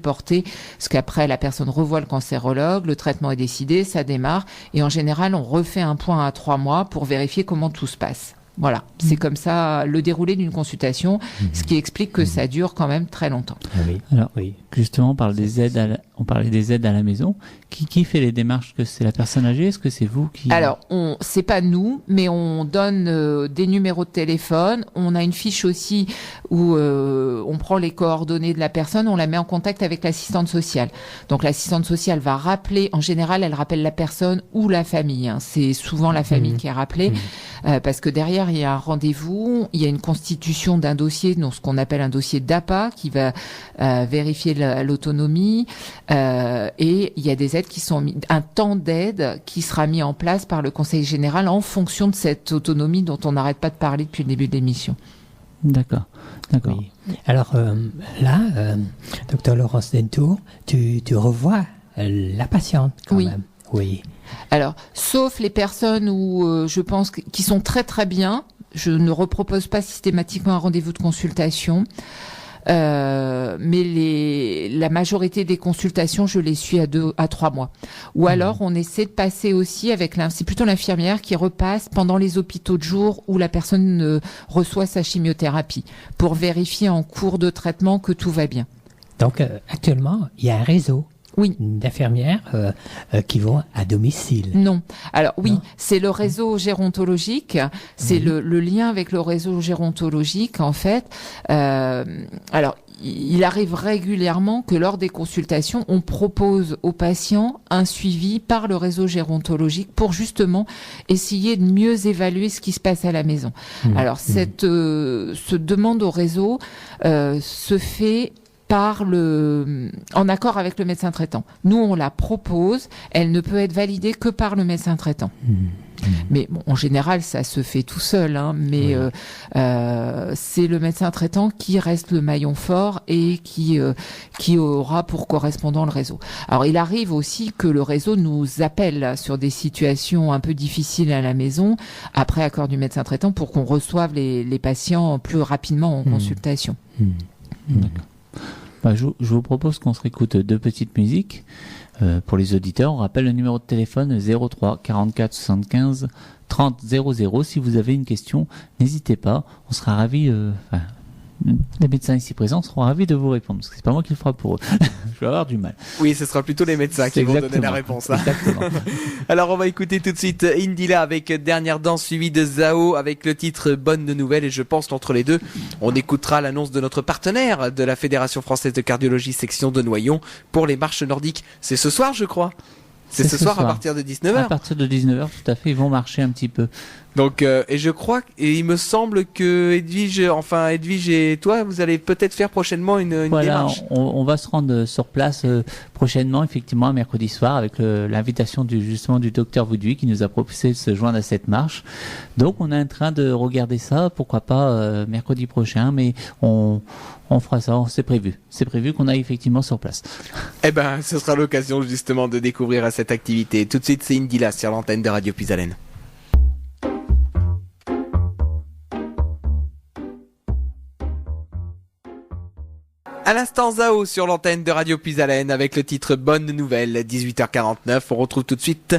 Parce qu'après, la personne revoit le cancérologue, le traitement est décidé, ça démarre. Et en général, on refait un point à 3 mois pour vérifier comment tout se passe. Voilà, c'est comme ça le déroulé d'une consultation, ce qui explique que ça dure quand même très longtemps. Oui. Alors, Oui. justement, on parlait des aides à la maison. Qui fait les démarches? Que c'est la personne âgée? Est-ce que c'est vous qui... Alors, c'est pas nous, mais on donne des numéros de téléphone. On a une fiche aussi où on prend les coordonnées de la personne, on la met en contact avec l'assistante sociale. Donc, l'assistante sociale va rappeler, en général, elle rappelle la personne ou la famille. Hein. C'est souvent la famille qui est rappelée, parce que derrière, il y a un rendez-vous, il y a une constitution d'un dossier, donc ce qu'on appelle un dossier d'APA, qui va vérifier l'autonomie, et il y a des aides qui sont un temps d'aide qui sera mis en place par le Conseil général en fonction de cette autonomie dont on n'arrête pas de parler depuis le début de l'émission. D'accord. Oui. Alors là, docteur Laurence Dentour, tu revois la patiente quand Oui. même. Oui. Alors, sauf les personnes où je pense qui sont très très bien, je ne repropose pas systématiquement un rendez-vous de consultation. Mais la majorité des consultations, je les suis à 2 à 3 mois. Ou alors, on essaie de passer aussi c'est plutôt l'infirmière qui repasse pendant les hôpitaux de jour où la personne reçoit sa chimiothérapie pour vérifier en cours de traitement que tout va bien. Donc, actuellement, il y a un réseau. Oui. D'infirmières qui vont à domicile. Non. Alors oui, Non. c'est le réseau gérontologique, c'est le lien avec le réseau gérontologique en fait. Alors il arrive régulièrement que lors des consultations, on propose aux patients un suivi par le réseau gérontologique pour justement essayer de mieux évaluer ce qui se passe à la maison. Alors cette demande au réseau se fait en accord avec le médecin traitant. Nous, on la propose, elle ne peut être validée que par le médecin traitant. Mais bon, en général, ça se fait tout seul, hein, mais c'est le médecin traitant qui reste le maillon fort et qui aura pour correspondant le réseau. Alors, il arrive aussi que le réseau nous appelle sur des situations un peu difficiles à la maison, après accord du médecin traitant, pour qu'on reçoive les patients plus rapidement en consultation. D'accord. Je vous propose qu'on se réécoute 2 petites musiques pour les auditeurs. On rappelle le numéro de téléphone 03 44 75 30 00. Si vous avez une question, n'hésitez pas. On sera ravis. Les médecins ici présents seront ravis de vous répondre, parce que c'est pas moi qui le fera pour eux. Je vais avoir du mal. Oui, ce sera plutôt les médecins qui vont donner la réponse. Hein. Exactement. Alors, on va écouter tout de suite Indila avec Dernière Danse, suivi de Zao avec le titre Bonne Nouvelle. Et je pense qu'entre les deux, on écoutera l'annonce de notre partenaire de la Fédération Française de Cardiologie, section de Noyon, pour les marches nordiques. C'est ce soir, je crois. C'est ce soir à partir de 19h. À partir de 19h, tout à fait, ils vont marcher un petit peu. Donc, et je crois, et il me semble que Edwige et toi, vous allez peut-être faire prochainement une démarche. On va se rendre sur place prochainement, effectivement, un mercredi soir, avec l'invitation du docteur Vauduit qui nous a proposé de se joindre à cette marche. Donc, on est en train de regarder ça, pourquoi pas mercredi prochain, mais on fera ça, c'est prévu. C'est prévu qu'on aille effectivement sur place. Eh ben, ce sera l'occasion justement de découvrir cette activité. Tout de suite, c'est Indila sur l'antenne de Radio Puisalène. À l'instant, Zao sur l'antenne de Radio Puisalène avec le titre Bonne Nouvelle, 18h49. On retrouve tout de suite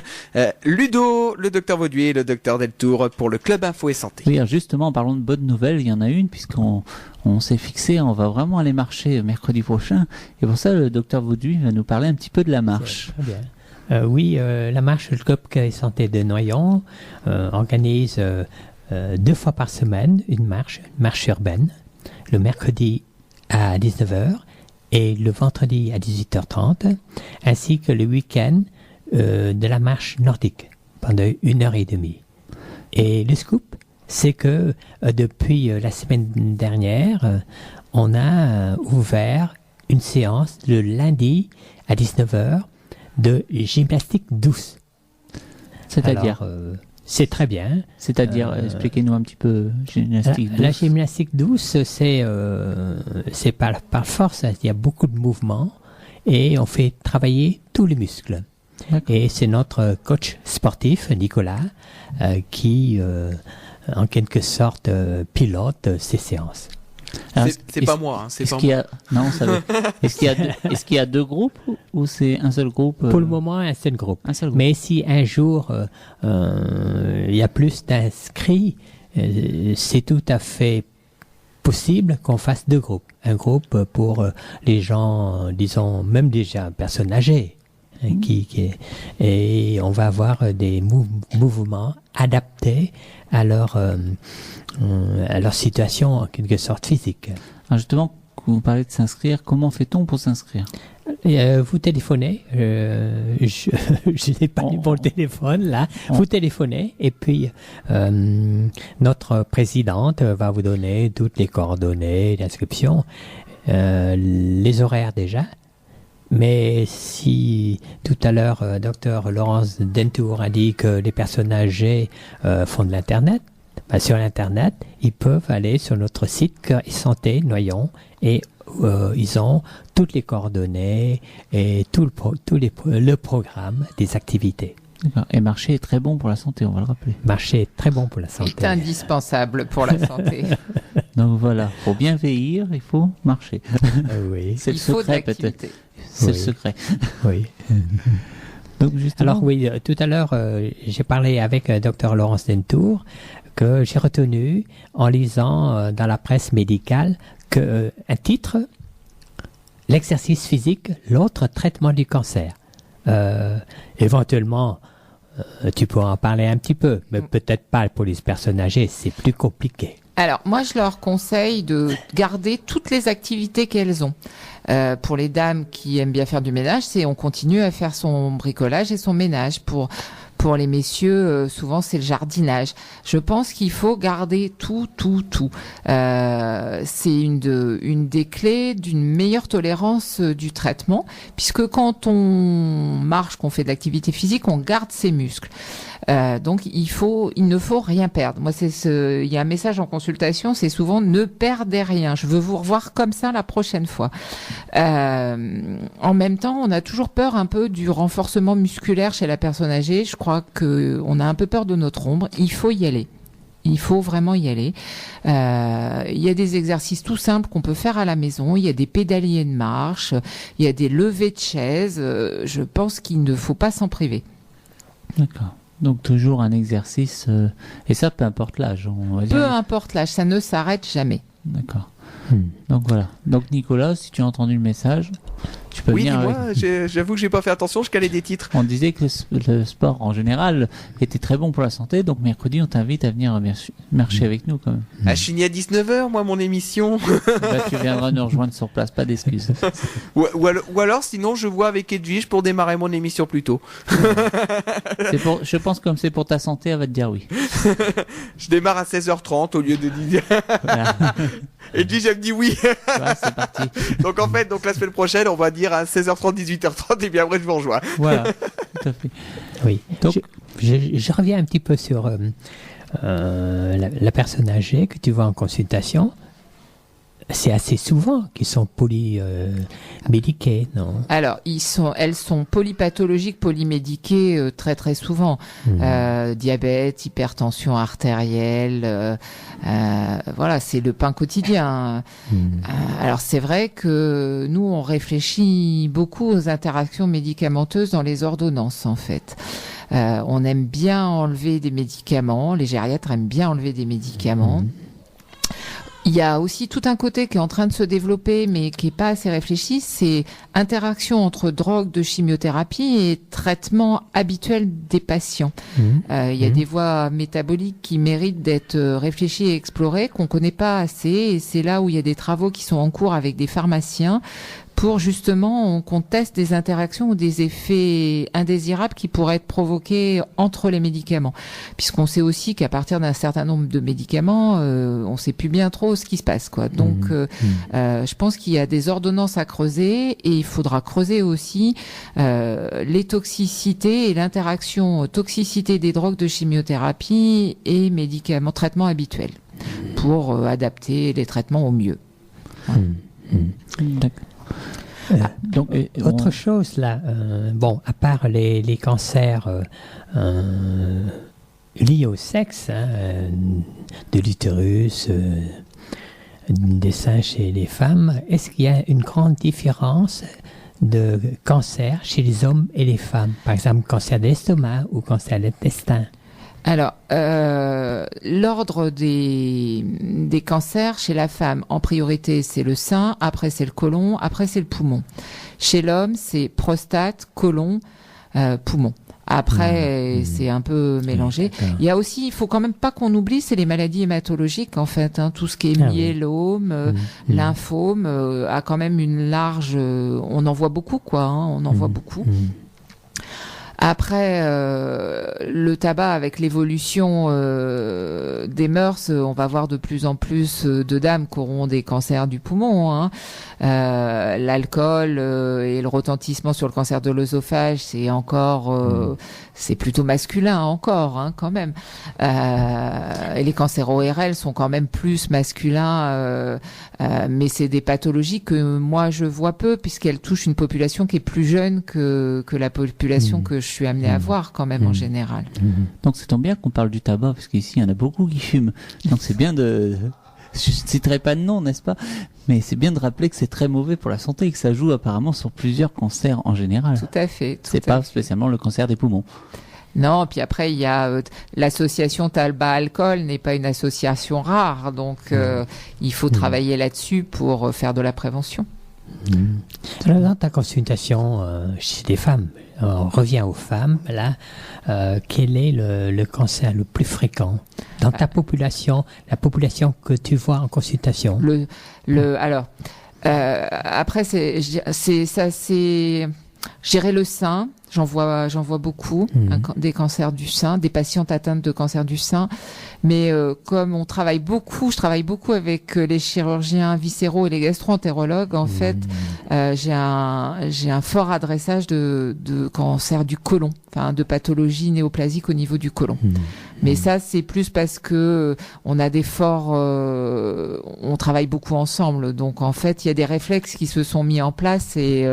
Ludo, le docteur Vauduit et le docteur Deltour pour le Club Info et Santé. Oui, justement, en parlant de bonnes nouvelles, il y en a une, puisqu'on s'est fixé, on va vraiment aller marcher mercredi prochain. Et pour ça, le docteur Vauduit va nous parler un petit peu de la marche. Très bien. La marche du Club Info et Santé de Noyon organise 2 fois par semaine une marche urbaine, le mercredi à 19h et le vendredi à 18h30, ainsi que le week-end de la marche nordique pendant 1h30. Et le scoop, c'est que depuis la semaine dernière, on a ouvert une séance le lundi à 19h de gymnastique douce. C'est-à-dire c'est très bien. C'est-à-dire, expliquez-nous un petit peu, gymnastique douce. La gymnastique douce, c'est par force, il y a beaucoup de mouvements et on fait travailler tous les muscles. D'accord. Et c'est notre coach sportif, Nicolas, qui, en quelque sorte, pilote ces séances. Alors, C'est pas moi, hein, c'est est-ce pas qu'il y moi. a... Non, ça veut... Est-ce qu'il y a deux groupes ou c'est un seul groupe Pour le moment, un seul groupe. Un seul groupe. Mais si un jour il y a plus d'inscrits, c'est tout à fait possible qu'on fasse deux groupes. Un groupe pour les gens, disons, même déjà personnes âgées. Et on va avoir des mouvements adaptés à leur situation en quelque sorte physique. Alors justement, vous parlez de s'inscrire, comment fait-on pour s'inscrire? Vous téléphonez, je n'ai pas mis mon téléphone là, vous téléphonez et puis notre présidente va vous donner toutes les coordonnées d'inscription, les horaires déjà. Mais si tout à l'heure, Dr Laurence Dentour a dit que les personnes âgées font de l'Internet, sur l'Internet, ils peuvent aller sur notre site Cœur et Santé Noyon et ils ont toutes les coordonnées et le programme des activités. D'accord. Et marcher est très bon pour la santé, on va le rappeler. Marcher est très bon pour la santé. C'est indispensable pour la santé. Donc voilà, pour bien vieillir, il faut marcher. Oui. C'est le Il faut de secret peut-être. l'activité. C'est le Oui. secret. Oui. Donc justement, Alors oui, tout à l'heure, j'ai parlé avec Dr Laurence Dentour que j'ai retenu en lisant dans la presse médicale que un titre, l'exercice physique, l'autre traitement du cancer. Éventuellement, tu pourras en parler un petit peu, mais peut-être pas pour les personnes âgées, c'est plus compliqué. Alors, moi, je leur conseille de garder toutes les activités qu'elles ont. Pour les dames qui aiment bien faire du ménage, c'est on continue à faire son bricolage et son ménage. Pour les messieurs, souvent c'est le jardinage. Je pense qu'il faut garder tout. C'est une des clés d'une meilleure tolérance du traitement, puisque quand on marche, qu'on fait de l'activité physique, on garde ses muscles. Donc il ne faut rien perdre. Moi, il y a un message en consultation, c'est souvent ne perdez rien. Je veux vous revoir comme ça la prochaine fois. En même temps, on a toujours peur un peu du renforcement musculaire chez la personne âgée. Je crois que on a un peu peur de notre ombre. Il faut y aller. Il faut vraiment y aller. Il y a des exercices tout simples qu'on peut faire à la maison. Il y a des pédaliers de marche. Il y a des levées de chaises. Je pense qu'il ne faut pas s'en priver. d'accord. Donc toujours un exercice, et ça peu importe l'âge, on va dire. Peu importe l'âge, ça ne s'arrête jamais. D'accord. Donc voilà. Donc Nicolas, si tu as entendu le message, tu peux Oui, venir dis-moi, avec... j'avoue que j'ai pas fait attention, je calais des titres. On disait que le sport en général était très bon pour la santé, donc mercredi on t'invite à venir marcher avec nous quand même. Ah, je finis à 19h, moi, mon émission. Là, tu viendras nous rejoindre sur place, pas d'excuses. ou alors, sinon, je vois avec Edwige pour démarrer mon émission plus tôt. Je pense comme c'est pour ta santé, elle va te dire oui. Je démarre à 16h30 au lieu de 10h. Voilà, Edwige, elle me dit oui. voilà, c'est parti. Donc en fait, la semaine prochaine, on va dire à 16h30, 18h30, et bien après, je vous rejoins. Voilà, tout à fait. Oui. Donc- Je reviens un petit peu sur la personne âgée que tu vois en consultation. C'est assez souvent qu'ils sont polymédiqués, non? Alors, elles sont polypathologiques, polymédiquées très très souvent. Diabète, hypertension artérielle, voilà, c'est le pain quotidien. Alors c'est vrai que nous, on réfléchit beaucoup aux interactions médicamenteuses dans les ordonnances, en fait. On aime bien enlever des médicaments, les gériatres aiment bien enlever des médicaments. Il y a aussi tout un côté qui est en train de se développer, mais qui est pas assez réfléchi, c'est interaction entre drogue de chimiothérapie et traitement habituel des patients. Il y a des voies métaboliques qui méritent d'être réfléchies et explorées, qu'on connaît pas assez, et c'est là où il y a des travaux qui sont en cours avec des pharmaciens pour justement qu'on teste des interactions ou des effets indésirables qui pourraient être provoqués entre les médicaments. Puisqu'on sait aussi qu'à partir d'un certain nombre de médicaments, on sait plus bien trop ce qui se passe, quoi. Donc, je pense qu'il y a des ordonnances à creuser et il faudra creuser aussi les toxicités et l'interaction toxicité des drogues de chimiothérapie et médicaments, traitements habituels pour adapter les traitements au mieux. D'accord. Donc, autre chose là, à part les cancers liés au sexe, de l'utérus, des seins chez les femmes, est-ce qu'il y a une grande différence de cancer chez les hommes et les femmes? Par exemple, cancer de l'estomac ou cancer de l'intestin? Alors, l'ordre des cancers chez la femme, en priorité, c'est le sein, après c'est le côlon, après c'est le poumon. Chez l'homme, c'est prostate, côlon, poumon. Après, c'est un peu mélangé. Il y a aussi, il faut quand même pas qu'on oublie, c'est les maladies hématologiques, en fait. Tout ce qui est myélome, lymphome, a quand même une large... on en voit beaucoup, quoi. On en voit beaucoup. Après, le tabac, avec l'évolution des mœurs, on va voir de plus en plus de dames qui auront des cancers du poumon. L'alcool et le retentissement sur le cancer de l'œsophage, c'est encore, c'est plutôt masculin encore, quand même. Et les cancers ORL sont quand même plus masculins, mais c'est des pathologies que moi je vois peu, puisqu'elles touchent une population qui est plus jeune que la population que je suis amenée à voir quand même en général. Donc ça tombe bien qu'on parle du tabac, parce qu'ici il y en a beaucoup qui fument. Donc c'est bien de... Je ne citerai pas de nom, n'est-ce pas? Mais c'est bien de rappeler que c'est très mauvais pour la santé et que ça joue apparemment sur plusieurs cancers en général. Tout à fait. C'est pas spécialement le cancer des poumons. Non, puis après il y a l'association tabac-alcool n'est pas une association rare, donc il faut travailler là-dessus pour faire de la prévention. Dans ta consultation chez des femmes, on revient aux femmes, là, quel est le cancer le plus fréquent dans ta population, la population que tu vois en consultation? Alors, après, je dirais le sein. J'en vois beaucoup, des cancers du sein, des patientes atteintes de cancer du sein. Mais comme je travaille beaucoup avec les chirurgiens viscéraux et les gastro-entérologues, en fait, j'ai un fort adressage de cancer du côlon, enfin de pathologie néoplasique au niveau du côlon. Mais ça, c'est plus parce que on a on travaille beaucoup ensemble. Donc en fait, il y a des réflexes qui se sont mis en place et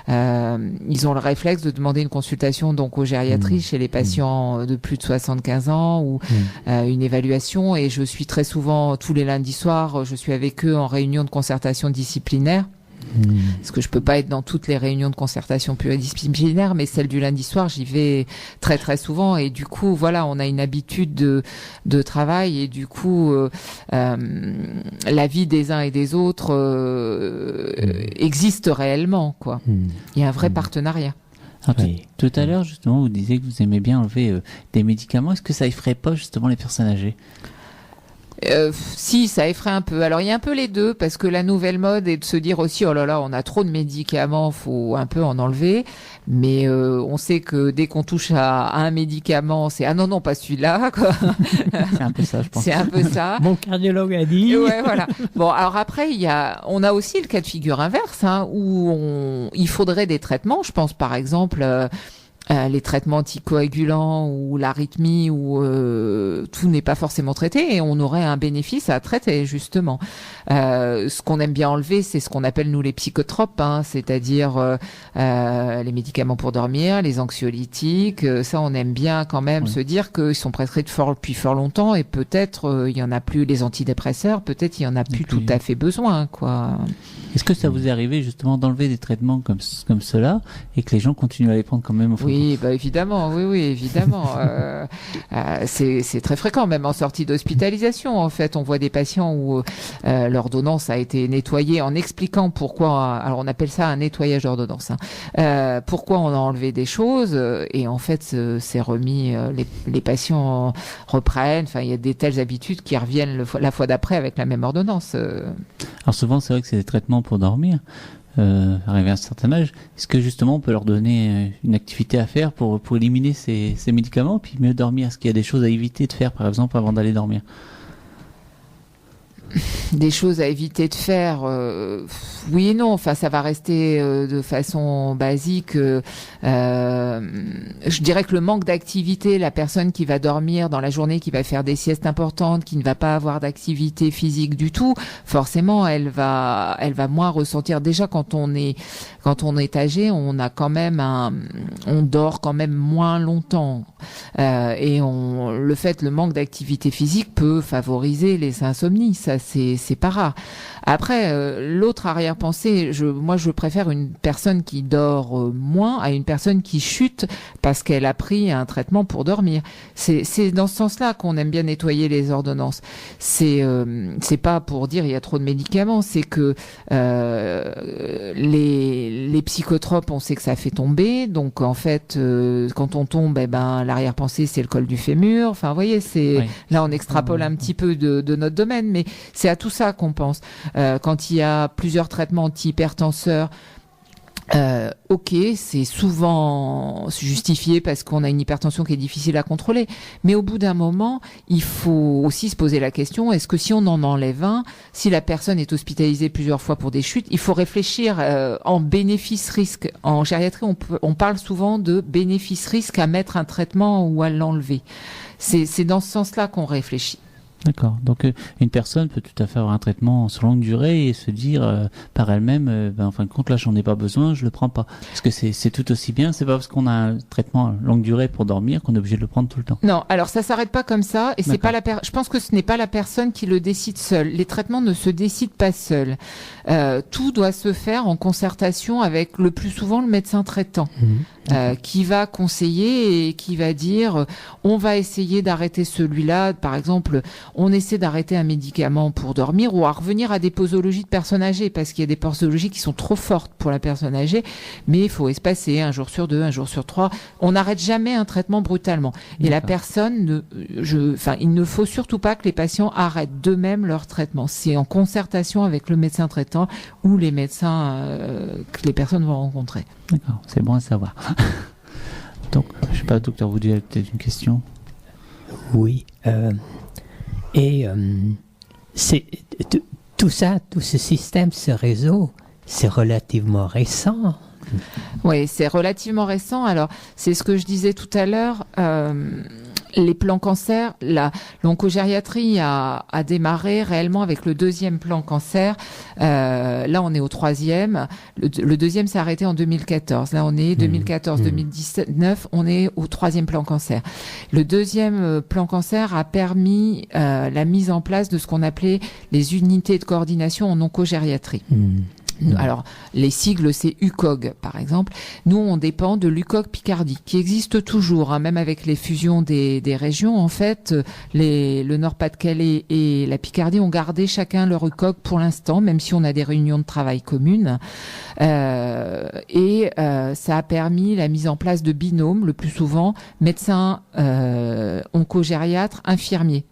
ils ont le réflexe de demander une consultation donc aux gériatries chez les patients de plus de 75 ans ou une évaluation. Et je suis très souvent, tous les lundis soirs, je suis avec eux en réunion de concertation disciplinaire. Parce que je peux pas être dans toutes les réunions de concertation pluridisciplinaire, mais celle du lundi soir, j'y vais très très souvent et du coup, voilà, on a une habitude de travail et du coup, la vie des uns et des autres existe réellement, quoi. Il y a un vrai partenariat. Alors, tout à l'heure, justement, vous disiez que vous aimez bien enlever des médicaments. Est-ce que ça effraie pas justement les personnes âgées? Si, ça effraie un peu. Alors il y a un peu les deux, parce que la nouvelle mode est de se dire aussi oh là là, on a trop de médicaments, faut un peu en enlever. Mais on sait que dès qu'on touche à un médicament, c'est ah non pas celui-là, quoi. C'est un peu ça, je pense. C'est un peu ça. Mon cardiologue a dit. Ouais, voilà. Bon, alors après on a aussi le cas de figure inverse, où il faudrait des traitements. Je pense par exemple. Les traitements anticoagulants ou l'arythmie où tout n'est pas forcément traité et on aurait un bénéfice à traiter justement. Ce qu'on aime bien enlever, c'est ce qu'on appelle nous les psychotropes, c'est-à-dire les médicaments pour dormir, les anxiolytiques. Ça, on aime bien quand même se dire qu'ils sont prescrits depuis fort longtemps et peut-être il y en a plus les antidépresseurs, peut-être il y en a plus tout à fait besoin, quoi. Est-ce que ça vous est arrivé justement d'enlever des traitements comme cela et que les gens continuent à les prendre quand même au fond? Oui, évidemment, oui, évidemment. C'est très fréquent, même en sortie d'hospitalisation. En fait, on voit des patients où l'ordonnance a été nettoyée en expliquant pourquoi. Alors, on appelle ça un nettoyage d'ordonnance. Pourquoi on a enlevé des choses et en fait, c'est remis. Les patients reprennent. Enfin, il y a des telles habitudes qui reviennent la fois d'après avec la même ordonnance. Alors souvent, c'est vrai que c'est des traitements pour dormir. arriver à un certain âge, est-ce que justement on peut leur donner une activité à faire pour éliminer ces médicaments, puis mieux dormir? Est-ce qu'il y a des choses à éviter de faire, par exemple, avant d'aller dormir? Des choses à éviter de faire, oui et non. Enfin, ça va rester de façon basique. Je dirais que le manque d'activité, la personne qui va dormir dans la journée, qui va faire des siestes importantes, qui ne va pas avoir d'activité physique du tout, forcément, elle va moins ressentir. Déjà, quand on est âgé, on a quand même on dort quand même moins longtemps, et le manque d'activité physique peut favoriser les insomnies. Ça, c'est pas rare. Après, l'autre arrière-pensée, moi je préfère une personne qui dort moins à une personne qui chute parce qu'elle a pris un traitement pour dormir. C'est dans ce sens-là qu'on aime bien nettoyer les ordonnances. C'est pas pour dire il y a trop de médicaments, c'est que les psychotropes, on sait que ça fait tomber. Donc en fait, quand on tombe, l'arrière-pensée c'est le col du fémur. Enfin, vous voyez, là on extrapole un petit peu de notre domaine, mais c'est à tout ça qu'on pense. Quand il y a plusieurs traitements antihypertenseurs, ok, c'est souvent justifié parce qu'on a une hypertension qui est difficile à contrôler. Mais au bout d'un moment, il faut aussi se poser la question, est-ce que si on en enlève un, si la personne est hospitalisée plusieurs fois pour des chutes, il faut réfléchir en bénéfice-risque. En gériatrie, on parle souvent de bénéfice-risque à mettre un traitement ou à l'enlever. C'est dans ce sens-là qu'on réfléchit. D'accord. Donc une personne peut tout à fait avoir un traitement sur longue durée et se dire par elle-même, en fin de compte, là j'en ai pas besoin, je le prends pas. Parce que c'est tout aussi bien. C'est pas parce qu'on a un traitement longue durée pour dormir qu'on est obligé de le prendre tout le temps. Non, alors ça s'arrête pas comme ça. Et c'est pas je pense que ce n'est pas la personne qui le décide seule. Les traitements ne se décident pas seuls. Tout doit se faire en concertation avec le plus souvent le médecin traitant. Qui va conseiller et qui va dire on va essayer d'arrêter celui-là, par exemple on essaie d'arrêter un médicament pour dormir, ou à revenir à des posologies de personnes âgées, parce qu'il y a des posologies qui sont trop fortes pour la personne âgée, mais il faut espacer 1 jour sur 2, 1 jour sur 3. On n'arrête jamais un traitement brutalement. Et la personne, il ne faut surtout pas que les patients arrêtent d'eux-mêmes leur traitement. C'est en concertation avec le médecin traitant ou les médecins que les personnes vont rencontrer. D'accord, c'est bon à savoir. Donc, je sais pas, docteur, vous avez peut-être une question? Oui. Tout ça, tout ce système, ce réseau, c'est relativement récent. Oui, c'est relativement récent. Alors, c'est ce que je disais tout à l'heure. Les plans cancer, l'oncogériatrie a démarré réellement avec le 2e plan cancer. Là, on est au 3e. Le 2e s'est arrêté en 2014. Là, on est 2014-2019. On est au 3e plan cancer. Le 2e plan cancer a permis la mise en place de ce qu'on appelait les unités de coordination en oncogériatrie. Alors, les sigles, c'est UCOG, par exemple. Nous, on dépend de l'UCOG Picardie, qui existe toujours, même avec les fusions des régions. En fait, le Nord-Pas-de-Calais et la Picardie ont gardé chacun leur UCOG pour l'instant, même si on a des réunions de travail communes. Ça a permis la mise en place de binômes, le plus souvent médecin, oncogériatre, infirmier,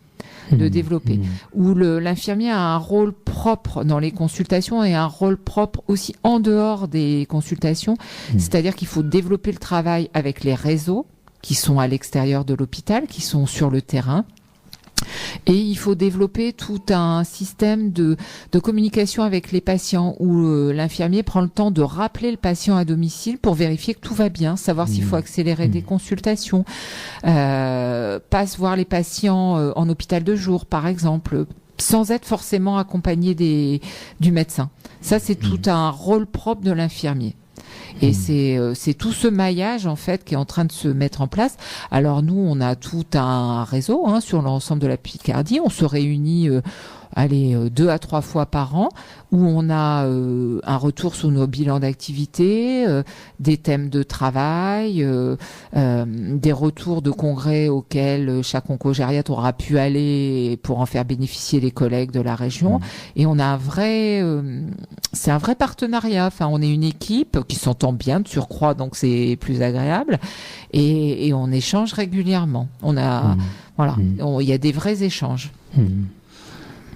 de développer, où l'infirmier a un rôle propre dans les consultations et un rôle propre aussi en dehors des consultations, c'est-à-dire qu'il faut développer le travail avec les réseaux qui sont à l'extérieur de l'hôpital, qui sont sur le terrain. Et il faut développer tout un système de communication avec les patients où l'infirmier prend le temps de rappeler le patient à domicile pour vérifier que tout va bien, savoir s'il faut accélérer des consultations, passe voir les patients en hôpital de jour, par exemple, sans être forcément accompagné du médecin. Ça, c'est tout un rôle propre de l'infirmier. Et c'est tout ce maillage en fait qui est en train de se mettre en place. Alors nous, on a tout un réseau sur l'ensemble de la Picardie. On se réunit 2 à 3 fois par an, où on a un retour sur nos bilans d'activité, des thèmes de travail, des retours de congrès auxquels chaque oncogériatre aura pu aller pour en faire bénéficier les collègues de la région. Et on a c'est un vrai partenariat. Enfin, on est une équipe qui s'entend bien de surcroît, donc c'est plus agréable. Et on échange régulièrement. Il y a des vrais échanges.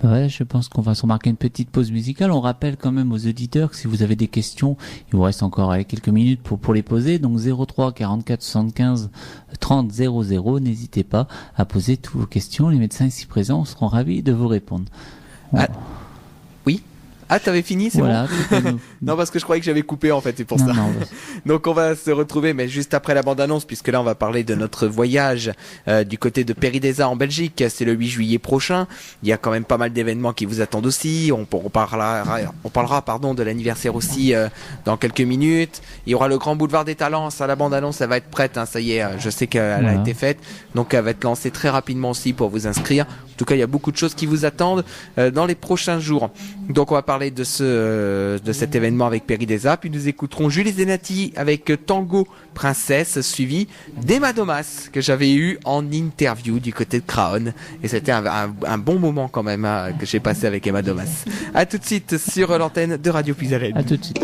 Ouais, je pense qu'on va se remarquer une petite pause musicale. On rappelle quand même aux auditeurs que si vous avez des questions, il vous reste encore quelques minutes pour les poser. Donc 03 44 75 30 00, n'hésitez pas à poser toutes vos questions. Les médecins ici présents seront ravis de vous répondre. Ah, oui. Ah, t'avais fini, c'est voilà, bon. Non, parce que je croyais que j'avais coupé en fait, c'est pour ça. Non, Donc on va se retrouver, mais juste après la bande-annonce, puisque là on va parler de notre voyage du côté de Péridesa en Belgique. C'est le 8 juillet prochain. Il y a quand même pas mal d'événements qui vous attendent aussi. On parlera de l'anniversaire aussi dans quelques minutes. Il y aura le Grand Boulevard des Talents. Ça, la bande-annonce, elle va être prête. Hein, ça y est, je sais qu'elle a été faite. Donc elle va être lancée très rapidement aussi pour vous inscrire. En tout cas, il y a beaucoup de choses qui vous attendent dans les prochains jours. Donc on va parler de cet événement avec Péridesa, puis nous écouterons Julie Zenati avec Tango Princesse, suivi d'Emma Domas, que j'avais eu en interview du côté de Craon, et c'était un bon moment quand même que j'ai passé avec Emma Domas. À tout de suite sur l'antenne de Radio Puisalène. À tout de suite.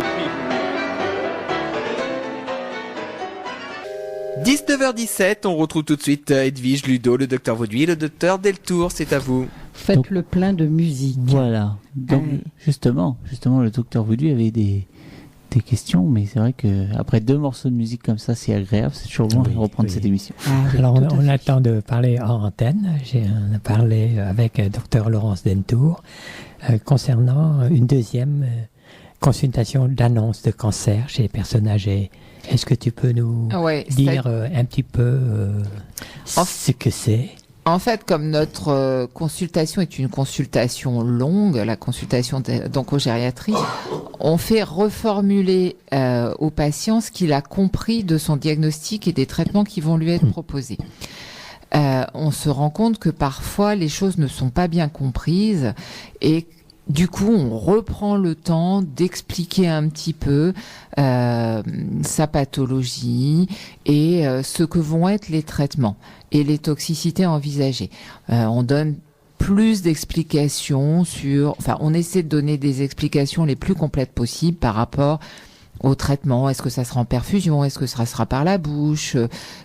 19h17, on retrouve tout de suite Edwige, Ludo, le docteur Vauduit, le docteur Deltour, c'est à vous. Faites Donc, le plein de musique. Voilà. Donc justement, le docteur Vauduit avait des questions, mais c'est vrai que après 2 morceaux de musique comme ça, c'est agréable, c'est toujours bon de reprendre cette émission. Alors on attend de parler hors antenne. On a parlé avec docteur Laurence Dentour concernant une deuxième consultation d'annonce de cancer chez les personnes âgées. Est-ce que tu peux nous dire un petit peu ce que c'est ? En fait, comme notre consultation est une consultation longue, la consultation d'oncogériatrie, on fait reformuler au patient ce qu'il a compris de son diagnostic et des traitements qui vont lui être proposés. On se rend compte que parfois les choses ne sont pas bien comprises et du coup, on reprend le temps d'expliquer un petit peu sa pathologie et ce que vont être les traitements et les toxicités envisagées. On donne plus d'explications on essaie de donner des explications les plus complètes possibles par rapport au traitement. Est-ce que ça sera en perfusion? Est-ce que ça sera par la bouche?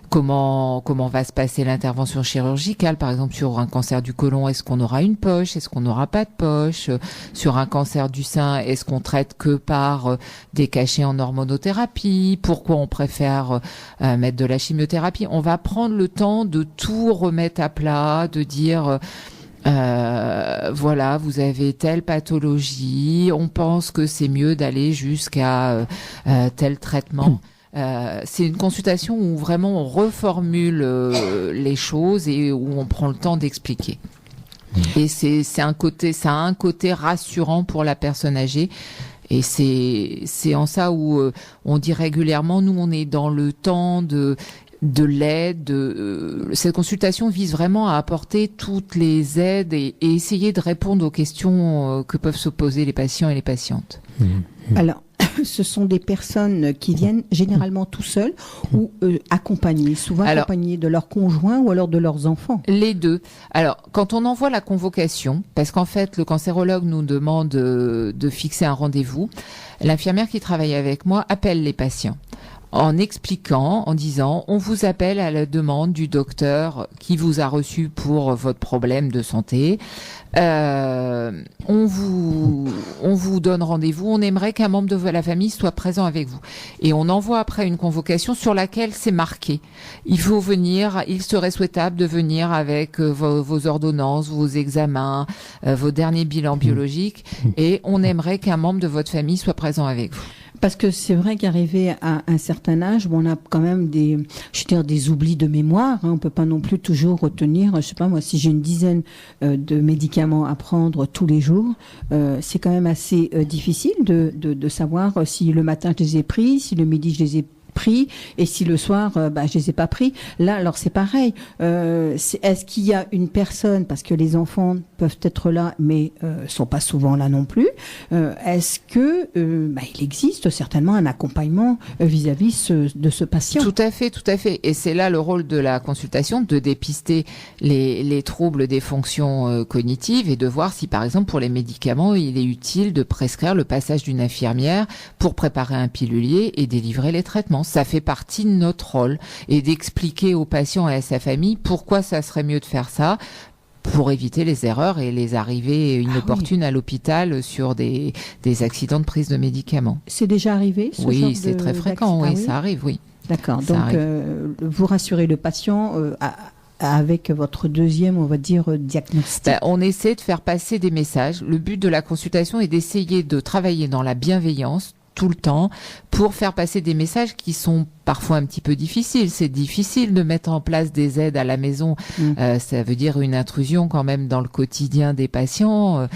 Comment va se passer l'intervention chirurgicale? Par exemple, sur un cancer du côlon, est-ce qu'on aura une poche? Est-ce qu'on n'aura pas de poche? Sur un cancer du sein, est-ce qu'on traite que par des cachets en hormonothérapie? Pourquoi on préfère mettre de la chimiothérapie? On va prendre le temps de tout remettre à plat, de dire... voilà, vous avez telle pathologie, on pense que c'est mieux d'aller jusqu'à tel traitement. C'est une consultation où vraiment on reformule les choses et où on prend le temps d'expliquer. Et ça a un côté rassurant pour la personne âgée. Et c'est en ça où on dit régulièrement, nous on est dans le temps de l'aide. Cette consultation vise vraiment à apporter toutes les aides et essayer de répondre aux questions que peuvent se poser les patients et les patientes. Alors, ce sont des personnes qui viennent généralement tout seuls ou accompagnées, souvent accompagnées de leurs conjoints ou alors de leurs enfants. Les deux. Alors, quand on envoie la convocation, parce qu'en fait, le cancérologue nous demande de fixer un rendez-vous, l'infirmière qui travaille avec moi appelle les patients en expliquant, en disant, on vous appelle à la demande du docteur qui vous a reçu pour votre problème de santé. On vous donne rendez-vous. On aimerait qu'un membre de la famille soit présent avec vous. Et on envoie après une convocation sur laquelle c'est marqué. Il serait souhaitable de venir avec vos ordonnances, vos examens, vos derniers bilans biologiques. Et on aimerait qu'un membre de votre famille soit présent avec vous. Parce que c'est vrai qu'arrivé à un certain âge, on a quand même des oublis de mémoire. On peut pas non plus toujours retenir. Je sais pas moi, si j'ai une dizaine de médicaments à prendre tous les jours, c'est quand même assez difficile de savoir si le matin je les ai pris, si le midi je les ai pris et si le soir je les ai pas pris. Là alors c'est pareil. Est-ce qu'il y a une personne, parce que les enfants peuvent être là mais sont pas souvent là non plus, est-ce que il existe certainement un accompagnement vis-à-vis de ce patient? Tout à fait. Et c'est là le rôle de la consultation, de dépister les troubles des fonctions cognitives et de voir si par exemple pour les médicaments il est utile de prescrire le passage d'une infirmière pour préparer un pilulier et délivrer les traitements. Ça fait partie de notre rôle et d'expliquer au patient et à sa famille pourquoi ça serait mieux de faire ça. pour éviter les erreurs et les arrivées inopportunes à l'hôpital sur des accidents de prise de médicaments. C'est déjà arrivé ce genre Oui, c'est très fréquent, oui, ça arrive, oui. D'accord, Ça donc arrive. vous rassurez le patient avec votre deuxième, on va dire, diagnostic. On essaie de faire passer des messages. Le but de la consultation est d'essayer de travailler dans la bienveillance tout le temps pour faire passer des messages qui sont parfois un petit peu difficiles. C'est difficile de mettre en place des aides à la maison. Ça veut dire une intrusion quand même dans le quotidien des patients.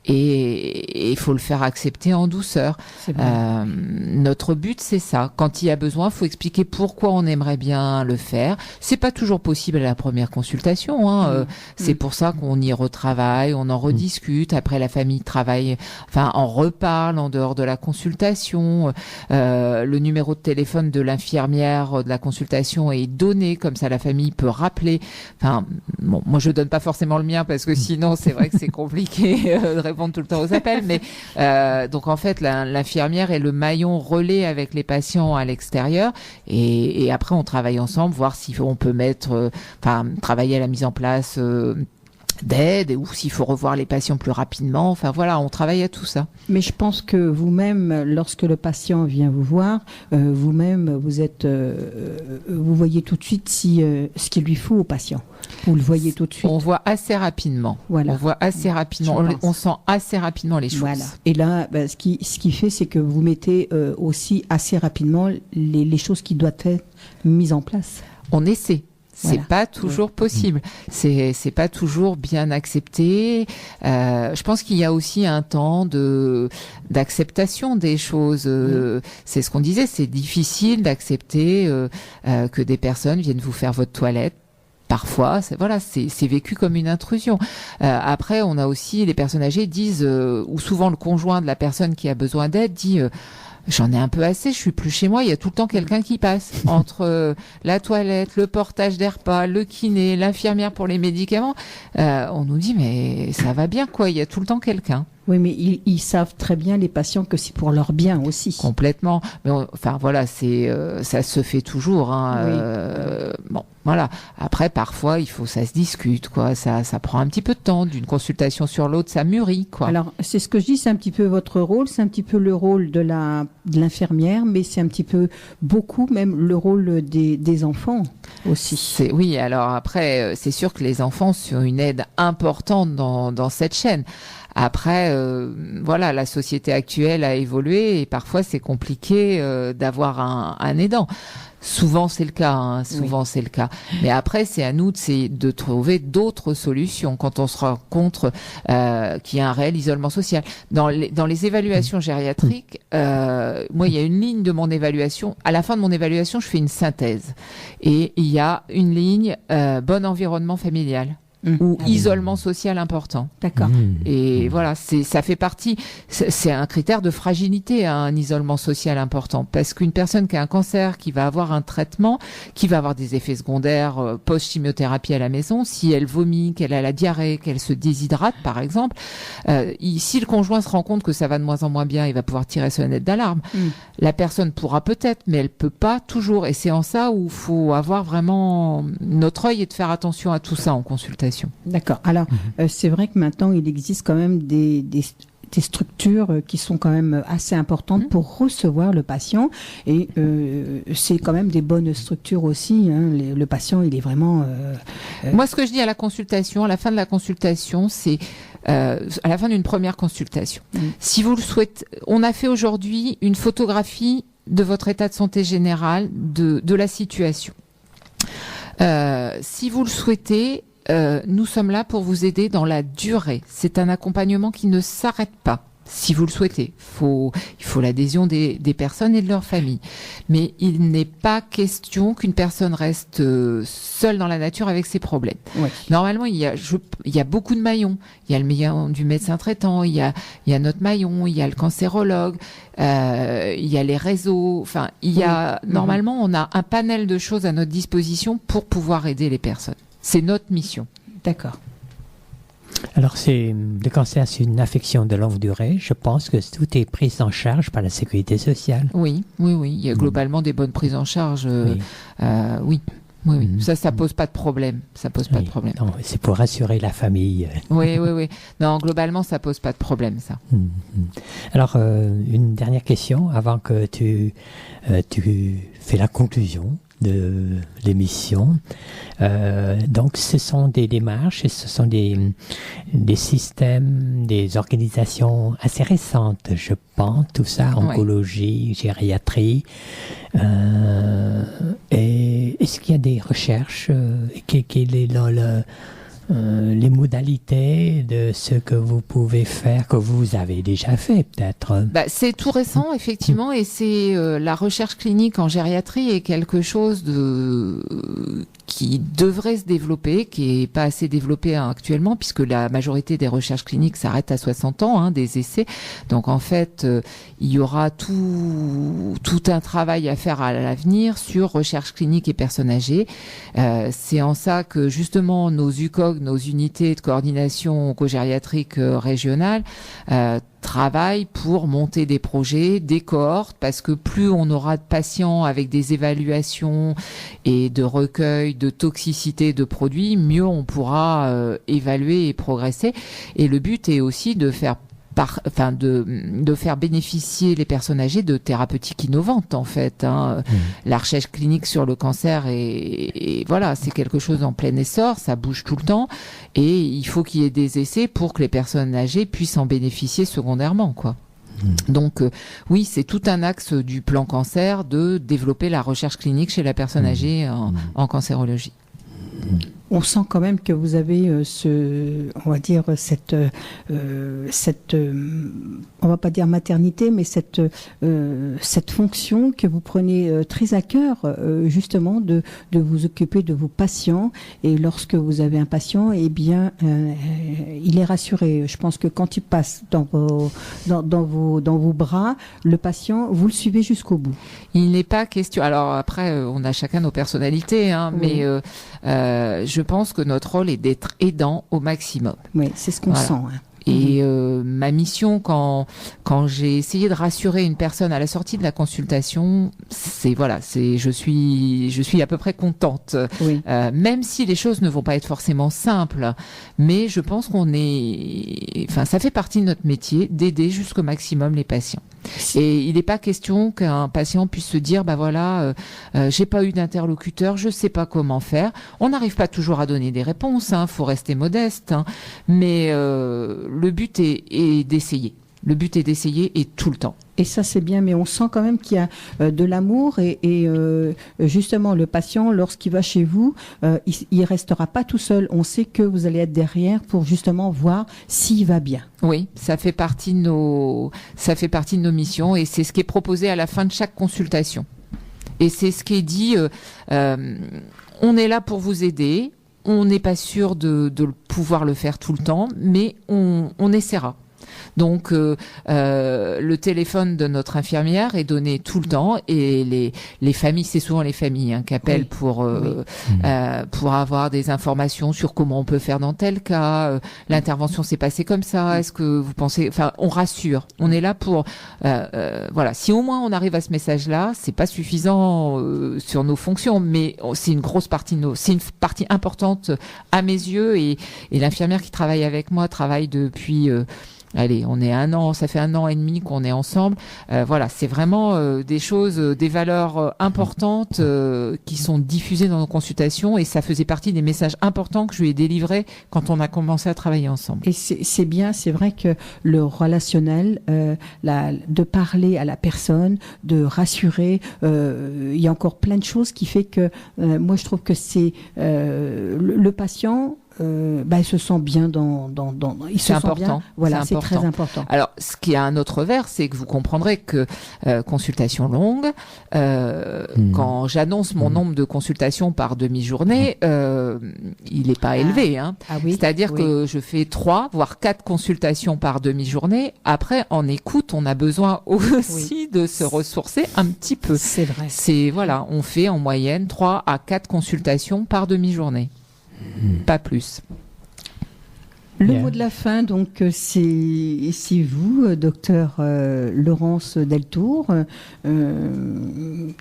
Et il faut le faire accepter en douceur. Notre but, c'est ça. Quand il y a besoin, il faut expliquer pourquoi on aimerait bien le faire. C'est pas toujours possible à la première consultation. C'est pour ça qu'on y retravaille, on en rediscute. Après, la famille travaille, en reparle en dehors de la consultation. Le numéro de téléphone de l'infirmière de la consultation est donné, comme ça la famille peut rappeler. Moi je donne pas forcément le mien parce que sinon c'est vrai que c'est compliqué de répondre tout le temps aux appels, mais donc en fait l'infirmière est le maillon relais avec les patients à l'extérieur et après on travaille ensemble, voir si on peut travailler à la mise en place d'aide ou s'il faut revoir les patients plus rapidement. On travaille à tout ça. Mais je pense que vous-même, lorsque le patient vient vous voir, vous-même, vous voyez tout de suite ce qu'il lui faut au patient. Vous le voyez tout de suite. On voit assez rapidement. Voilà. On voit assez rapidement. On sent assez rapidement les choses. Voilà. Et là, ce qui fait, c'est que vous mettez aussi assez rapidement les choses qui doivent être mises en place. On essaie. C'est pas toujours possible. C'est pas toujours bien accepté. Je pense qu'il y a aussi un temps d'acceptation des choses. C'est ce qu'on disait. C'est difficile d'accepter que des personnes viennent vous faire votre toilette. Parfois, c'est vécu comme une intrusion. Après, on a aussi les personnes âgées disent, ou souvent le conjoint de la personne qui a besoin d'aide dit. J'en ai un peu assez, je suis plus chez moi, il y a tout le temps quelqu'un qui passe. Entre la toilette, le portage des repas, le kiné, l'infirmière pour les médicaments, on nous dit mais ça va bien quoi, il y a tout le temps quelqu'un. Oui, mais ils savent très bien, les patients, que c'est pour leur bien aussi. Complètement. Mais ça se fait toujours. Après, parfois, ça se discute, quoi. Ça prend un petit peu de temps. D'une consultation sur l'autre, ça mûrit, quoi. Alors, c'est ce que je dis, c'est un petit peu votre rôle, c'est un petit peu le rôle de l'infirmière, mais c'est un petit peu beaucoup même le rôle des enfants aussi. Oui, alors après, c'est sûr que les enfants sont une aide importante dans cette chaîne. Après, la société actuelle a évolué et parfois c'est compliqué d'avoir un aidant. Souvent c'est le cas, c'est le cas. Mais après c'est à nous de trouver d'autres solutions quand on se rencontre qu'il y a un réel isolement social. Dans les évaluations gériatriques, moi il y a une ligne de mon évaluation. À la fin de mon évaluation, je fais une synthèse et il y a une ligne bon environnement familial. Ou isolement social important. D'accord. Et ça fait partie, c'est un critère de fragilité, un isolement social important. Parce qu'une personne qui a un cancer, qui va avoir un traitement, qui va avoir des effets secondaires post-chimiothérapie à la maison, si elle vomit, qu'elle a la diarrhée, qu'elle se déshydrate, par exemple, si le conjoint se rend compte que ça va de moins en moins bien, il va pouvoir tirer sonnette d'alarme. La personne pourra peut-être, mais elle peut pas toujours. Et c'est en ça où il faut avoir vraiment notre œil et de faire attention à tout ça en consultation. D'accord. Alors, c'est vrai que maintenant, il existe quand même des structures qui sont quand même assez importantes pour recevoir le patient. Et c'est quand même des bonnes structures aussi. Le patient, il est vraiment... Moi, ce que je dis à la consultation, à la fin de la consultation, c'est... à la fin d'une première consultation. Si vous le souhaitez... On a fait aujourd'hui une photographie de votre état de santé général, de la situation. Si vous le souhaitez... nous sommes là pour vous aider dans la durée. C'est un accompagnement qui ne s'arrête pas. Si vous le souhaitez, il faut l'adhésion des personnes et de leur famille. Mais il n'est pas question qu'une personne reste seule dans la nature avec ses problèmes. Ouais. Normalement, il y a beaucoup de maillons. Il y a le maillon du médecin traitant, il y a notre maillon, il y a le cancérologue, il y a les réseaux. Enfin, normalement, on a un panel de choses à notre disposition pour pouvoir aider les personnes. C'est notre mission. D'accord. Alors, le cancer, c'est une affection de longue durée. Je pense que tout est pris en charge par la sécurité sociale. Oui. Il y a globalement des bonnes prises en charge. Oui. Oui. Ça pose pas de problème. Ça pose pas de problème. Non, c'est pour rassurer la famille. Oui. Non, globalement, ça pose pas de problème, ça. Alors, une dernière question avant que tu fais la conclusion de l'émission. Donc, ce sont des démarches et ce sont des systèmes, des organisations assez récentes, je pense, tout ça, oncologie, gériatrie. Et est-ce qu'il y a des recherches quel est dans les modalités de ce que vous pouvez faire, que vous avez déjà fait peut-être? C'est tout récent, effectivement, et c'est la recherche clinique en gériatrie est quelque chose qui devrait se développer, qui est pas assez développé actuellement, puisque la majorité des recherches cliniques s'arrêtent à 60 ans, des essais. Donc en fait, il y aura tout un travail à faire à l'avenir sur recherche clinique et personnes âgées. C'est en ça que justement nos UCOG, nos unités de coordination oncogériatrique régionales, travaillent pour monter des projets, des cohortes, parce que plus on aura de patients avec des évaluations et de recueil de toxicité de produits, mieux on pourra évaluer et progresser. Et le but est aussi de faire de faire bénéficier les personnes âgées de thérapeutiques innovantes, en fait. La recherche clinique sur le cancer et voilà, c'est quelque chose en plein essor, ça bouge tout le temps, et il faut qu'il y ait des essais pour que les personnes âgées puissent en bénéficier secondairement, quoi. Donc oui, c'est tout un axe du plan cancer de développer la recherche clinique chez la personne âgée en cancérologie. On sent quand même que vous avez on va dire cette, on va pas dire maternité, mais cette fonction que vous prenez très à cœur, justement de vous occuper de vos patients. Et lorsque vous avez un patient, eh bien, il est rassuré. Je pense que quand il passe dans vos bras, le patient, vous le suivez jusqu'au bout. Il n'est pas question. Alors après, on a chacun nos personnalités, mais je pense que notre rôle est d'être aidant au maximum. Oui, c'est ce qu'on sent. Et ma mission, quand j'ai essayé de rassurer une personne à la sortie de la consultation, je suis à peu près contente. Oui. Même si les choses ne vont pas être forcément simples, mais je pense ça fait partie de notre métier d'aider jusqu'au maximum les patients. Et il n'est pas question qu'un patient puisse se dire, j'ai pas eu d'interlocuteur, je sais pas comment faire. On n'arrive pas toujours à donner des réponses, faut rester modeste, mais le but est d'essayer. Le but est d'essayer et tout le temps. Et ça, c'est bien, mais on sent quand même qu'il y a de l'amour et justement, le patient, lorsqu'il va chez vous, il restera pas tout seul. On sait que vous allez être derrière pour justement voir s'il va bien. Oui, ça fait partie de nos missions et c'est ce qui est proposé à la fin de chaque consultation. Et c'est ce qui est dit, on est là pour vous aider, on n'est pas sûr de pouvoir le faire tout le temps, mais on essaiera. Donc le téléphone de notre infirmière est donné tout le temps et les familles, c'est souvent les familles qui appellent pour avoir des informations sur comment on peut faire dans tel cas. L'intervention s'est passée comme ça. Est-ce que vous pensez... on rassure. On est là pour... Si au moins on arrive à ce message-là, c'est pas suffisant sur nos fonctions, mais c'est une grosse partie c'est une partie importante à mes yeux et l'infirmière qui travaille avec moi travaille depuis... on est ça fait 1 an et demi qu'on est ensemble. C'est vraiment des choses, des valeurs importantes qui sont diffusées dans nos consultations et ça faisait partie des messages importants que je lui ai délivrés quand on a commencé à travailler ensemble. Et c'est bien, c'est vrai que le relationnel, de parler à la personne, de rassurer, il y a encore plein de choses qui fait que moi je trouve que c'est le patient. Il se sent bien c'est important. Voilà, c'est très important. Alors, ce qui a un autre revers, c'est que vous comprendrez que consultation longue, quand j'annonce mon nombre de consultations par demi-journée, il n'est pas élevé. C'est-à-dire que je fais 3, voire 4 consultations par demi-journée. Après, en écoute, on a besoin aussi de se ressourcer un petit peu. C'est vrai. On fait en moyenne 3 à 4 consultations par demi-journée. Pas plus. Le mot de la fin, donc, c'est vous, docteur Laurence Deltour,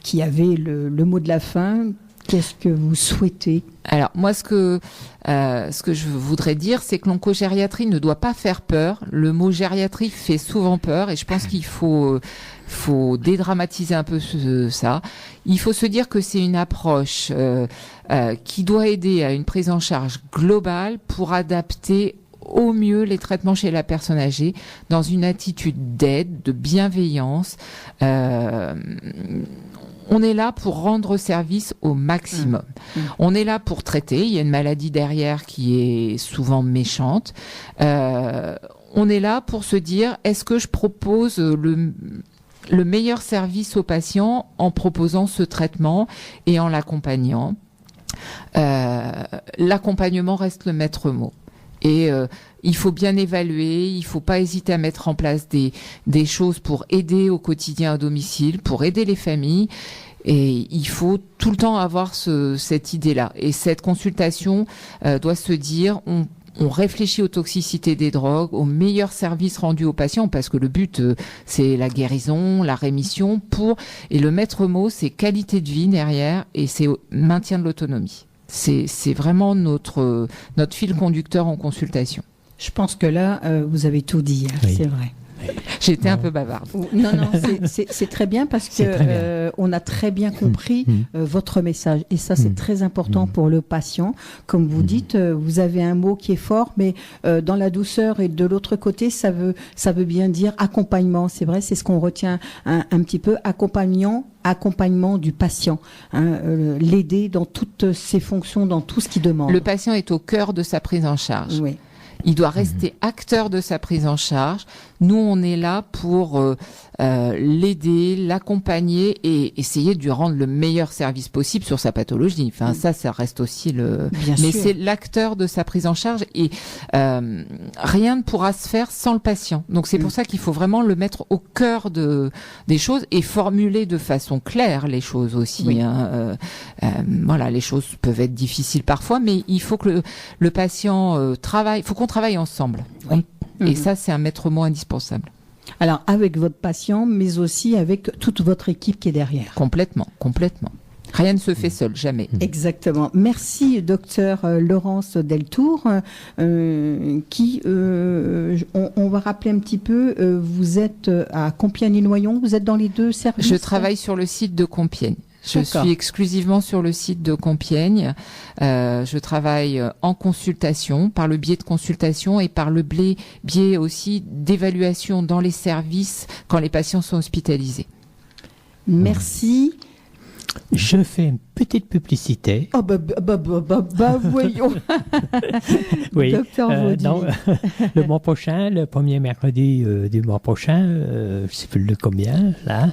qui avez le mot de la fin. Qu'est-ce que vous souhaitez? Alors moi, ce que je voudrais dire, c'est que l'oncogériatrie ne doit pas faire peur. Le mot gériatrie fait souvent peur, et je pense qu'il faut dédramatiser un peu ça. Il faut se dire que c'est une approche qui doit aider à une prise en charge globale pour adapter au mieux les traitements chez la personne âgée dans une attitude d'aide, de bienveillance. On est là pour rendre service au maximum. On est là pour traiter. Il y a une maladie derrière qui est souvent méchante. On est là pour se dire, est-ce que je propose le meilleur service au patient en proposant ce traitement et en l'accompagnant. L'accompagnement reste le maître mot. Et il faut bien évaluer, il faut pas hésiter à mettre en place des choses pour aider au quotidien à domicile, pour aider les familles. Et il faut tout le temps avoir cette idée-là. Et cette consultation doit se dire, on réfléchit aux toxicités des drogues, aux meilleurs services rendus aux patients, parce que le but, c'est la guérison, la rémission, et le maître mot, c'est qualité de vie derrière, et c'est maintien de l'autonomie. C'est vraiment notre fil conducteur en consultation. Je pense que là, vous avez tout dit, Oui. c'est vrai. J'étais un peu bavarde. Non, c'est très bien parce que on a très bien compris votre message. Et ça, c'est très important pour le patient. Comme vous dites, vous avez un mot qui est fort, mais dans la douceur et de l'autre côté, ça veut bien dire accompagnement. C'est vrai, c'est ce qu'on retient un petit peu. Accompagnement du patient, l'aider dans toutes ses fonctions, dans tout ce qu'il demande. Le patient est au cœur de sa prise en charge. Oui. Il doit rester acteur de sa prise en charge. Nous, on est là pour l'aider, l'accompagner et essayer de lui rendre le meilleur service possible sur sa pathologie. Enfin, ça reste aussi Bien Mais sûr. c'est l'acteur de sa prise en charge et rien ne pourra se faire sans le patient. Donc c'est pour ça qu'il faut vraiment le mettre au cœur des choses et formuler de façon claire les choses aussi. Oui. Voilà, les choses peuvent être difficiles parfois, mais il faut que le patient travaille. Il faut qu'on travaille ensemble. Oui. Et ça, c'est un maître mot indispensable. Alors, avec votre patient, mais aussi avec toute votre équipe qui est derrière. Complètement. Rien ne se fait seul, jamais. Exactement. Merci, docteur Laurence Deltour, qui, on va rappeler un petit peu, vous êtes à Compiègne-et-Noyon, vous êtes dans les deux services? Je travaille sur le site de Compiègne. Je D'accord. suis exclusivement sur le site de Compiègne. Je travaille en consultation, par le biais de consultation et par le biais aussi d'évaluation dans les services quand les patients sont hospitalisés. Merci. Je fais une petite publicité. Oh voyons. Oui. Docteur Vaudy. Non, le mois prochain, le premier mercredi du mois prochain, je ne sais plus le combien, là,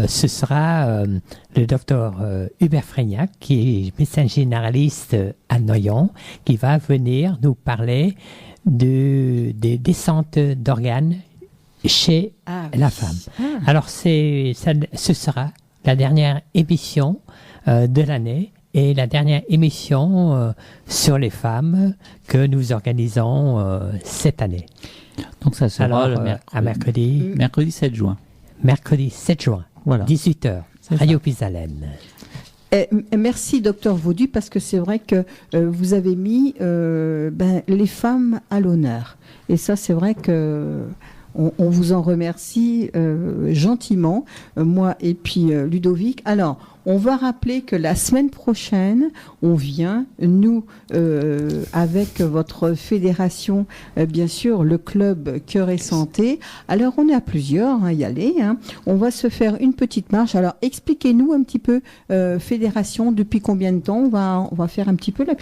ce sera le docteur Hubert Frégnac, qui est médecin généraliste à Noyon, qui va venir nous parler des descentes d'organes chez la femme. Alors, ce sera la dernière émission de l'année et la dernière émission sur les femmes que nous organisons cette année. Donc ça sera Alors, le mercredi 7 juin. Mercredi 7 juin, Voilà. 18h, Radio Pisalène. Merci, docteur Vaudy, parce que c'est vrai que vous avez mis les femmes à l'honneur. Et ça, c'est vrai que on vous en remercie gentiment, moi et puis Ludovic. Alors, on va rappeler que la semaine prochaine, on vient, nous, avec votre fédération, bien sûr, le club Cœur et Santé. Alors, on est à plusieurs, y aller. On va se faire une petite marche. Alors, expliquez-nous un petit peu, fédération, depuis combien de temps on va faire un petit peu la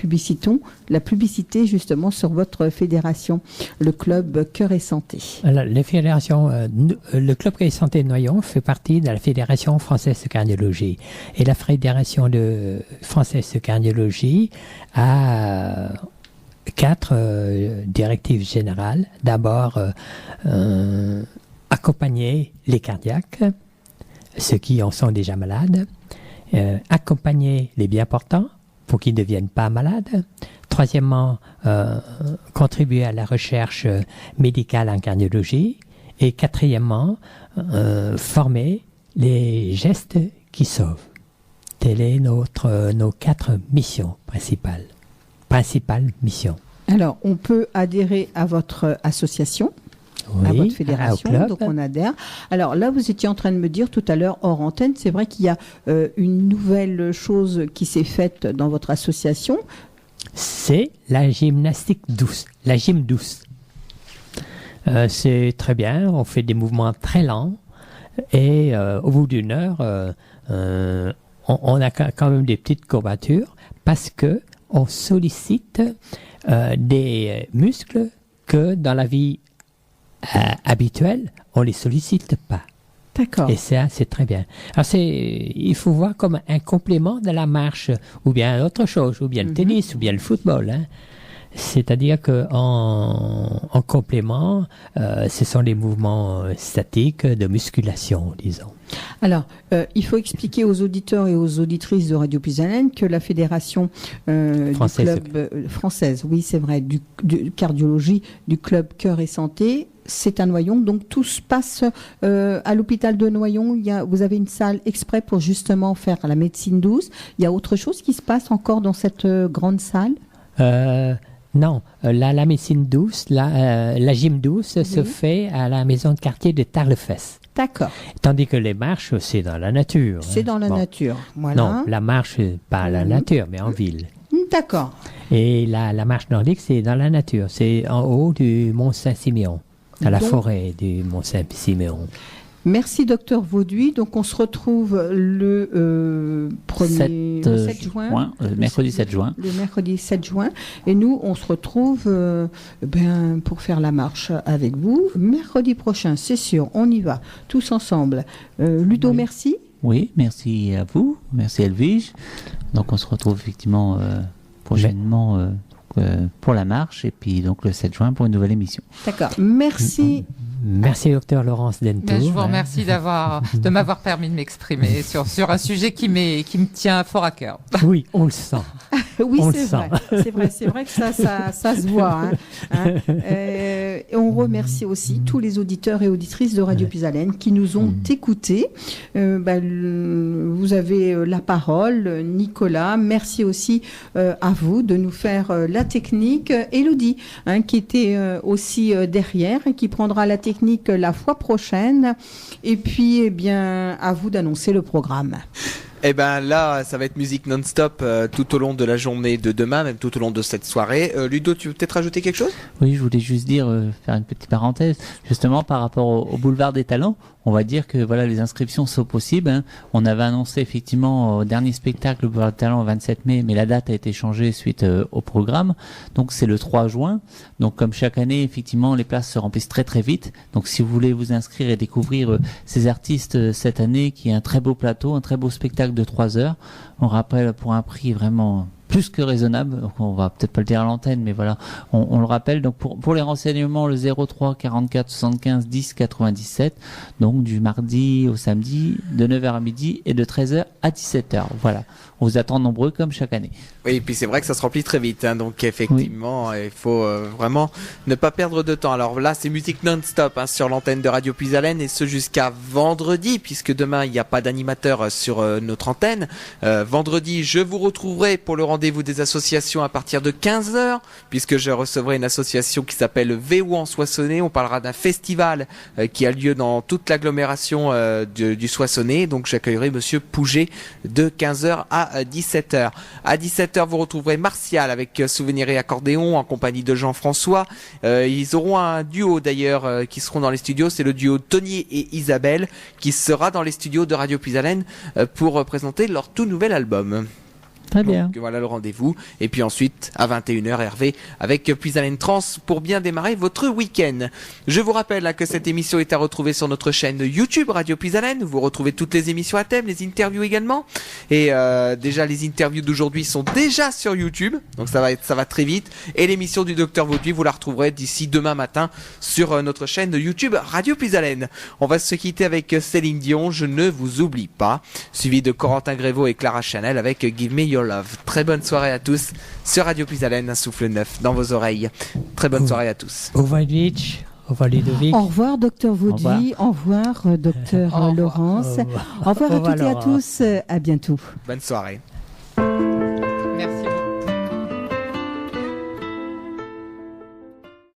publicité justement sur votre fédération, le club Cœur et Santé. Alors, le club Cœur et Santé de Noyon fait partie de la Fédération française de cardiologie. Et la Fédération française de cardiologie a 4 directives générales. D'abord, accompagner les cardiaques, ceux qui en sont déjà malades. Accompagner les bien portants pour qu'ils ne deviennent pas malades. Troisièmement, contribuer à la recherche médicale en cardiologie. Et quatrièmement, former les gestes qui sauvent. telle est nos 4 missions principales. Principale mission. Alors, on peut adhérer à votre association, à votre fédération, au club. donc on adhère. Alors là, vous étiez en train de me dire tout à l'heure, hors antenne, c'est vrai qu'il y a une nouvelle chose qui s'est faite dans votre association. C'est la gymnastique douce, la gym douce. C'est très bien, on fait des mouvements très lents et au bout d'une heure, on a quand même des petites courbatures parce que on sollicite des muscles que dans la vie habituelle, on les sollicite pas. D'accord. Et ça, c'est très bien. Alors, il faut voir comme un complément de la marche, ou bien autre chose, ou bien le tennis, ou bien le football. Hein. C'est-à-dire que en complément, ce sont les mouvements statiques de musculation, disons. Alors, il faut expliquer aux auditeurs et aux auditrices de Radio Puisalène que la fédération Française. du club française, oui c'est vrai, du cardiologie du club Cœur et Santé, c'est à Noyon. Donc tout se passe à l'hôpital de Noyon. Vous avez une salle exprès pour justement faire la médecine douce. Il y a autre chose qui se passe encore dans cette grande salle ? Non, la médecine douce, la gym douce se fait à la maison de quartier de Tarbes-le-Fès. D'accord. Tandis que les marches, c'est dans la nature. C'est dans la nature. Voilà. Non, la marche, pas à la nature, mais en ville. D'accord. Et la marche nordique, c'est dans la nature. C'est en haut du Mont Saint-Siméon, dans la forêt du Mont Saint-Siméon. Merci, docteur Vauduit. Donc, on se retrouve le 7 juin. Mercredi 7 juin. Le mercredi 7 juin. Et nous, on se retrouve pour faire la marche avec vous. Mercredi prochain, c'est sûr, on y va, tous ensemble. Ludo, merci. Oui, merci à vous. Merci Elvige. Donc, on se retrouve effectivement prochainement pour la marche. Et puis, donc, le 7 juin pour une nouvelle émission. D'accord. Merci. Merci, docteur Laurence Dentour. Je vous remercie de m'avoir permis de m'exprimer sur un sujet qui me tient fort à cœur. Oui, on le sent. Oui, c'est vrai que ça se voit. Et on remercie aussi tous les auditeurs et auditrices de Radio Puisalène qui nous ont écoutés. Vous avez la parole, Nicolas. Merci aussi à vous de nous faire la technique. Élodie, qui était aussi derrière et qui prendra la technique la fois prochaine. Et puis, eh bien, à vous d'annoncer le programme. Eh ben là, ça va être musique non-stop tout au long de la journée de demain, même tout au long de cette soirée. Ludo, tu veux peut-être rajouter quelque chose ? Oui, je voulais juste dire, faire une petite parenthèse, justement par rapport au boulevard des talents. On va dire que voilà, les inscriptions sont possibles. Hein. On avait annoncé effectivement au dernier spectacle le boulevard des talents le 27 mai, mais la date a été changée suite au programme. Donc c'est le 3 juin. Donc comme chaque année, effectivement, les places se remplissent très très vite. Donc si vous voulez vous inscrire et découvrir ces artistes cette année, qui est un très beau plateau, un très beau spectacle de 3 heures, on rappelle pour un prix vraiment plus que raisonnable. Donc on va peut-être pas le dire à l'antenne, mais voilà, on le rappelle. Donc pour les renseignements, le 03 44 75 10 97, donc du mardi au samedi de 9h à midi et de 13h à 17h. Voilà, on vous attend nombreux comme chaque année. Oui, et puis c'est vrai que ça se remplit très vite, donc effectivement, il faut vraiment ne pas perdre de temps. Alors là, c'est musique non-stop sur l'antenne de Radio Puisalène, et ce jusqu'à vendredi, puisque demain il n'y a pas d'animateur sur notre antenne. Vendredi, je vous retrouverai pour le rendez-vous des associations à partir de 15h, puisque je recevrai une association qui s'appelle VO en Soissonnais. On parlera d'un festival qui a lieu dans toute l'agglomération du Soissonnais. Donc j'accueillerai Monsieur Pouget de 15h à 17h. À 17h, vous retrouverez Martial avec Souvenir et Accordéon en compagnie de Jean-François. Ils auront un duo d'ailleurs qui seront dans les studios. C'est le duo Tony et Isabelle qui sera dans les studios de Radio Puisalène pour présenter leur tout nouvel album. Très bien. Donc voilà le rendez-vous. Et puis ensuite, à 21h, Hervé avec Puisalène Trans pour bien démarrer votre week-end. Je vous rappelle que cette émission est à retrouver sur notre chaîne YouTube Radio Puisalène. Vous retrouvez toutes les émissions à thème, les interviews également. Et déjà, les interviews d'aujourd'hui sont déjà sur YouTube. Donc ça va très vite. Et l'émission du Docteur Vauduit, vous la retrouverez d'ici demain matin sur notre chaîne YouTube Radio Puisalène. On va se quitter avec Céline Dion, Je ne vous oublie pas, suivi de Corentin Grévaux et Clara Chanel avec Give Me Your Love. Très bonne soirée à tous sur Radio Puisalène, un souffle neuf dans vos oreilles. Très bonne soirée à tous. Au Vojnić, Au revoir Ludovic. Au revoir, docteur Vauduit. Au revoir, docteur Au revoir. Laurence. Au revoir à toutes et à tous. À bientôt. Bonne soirée.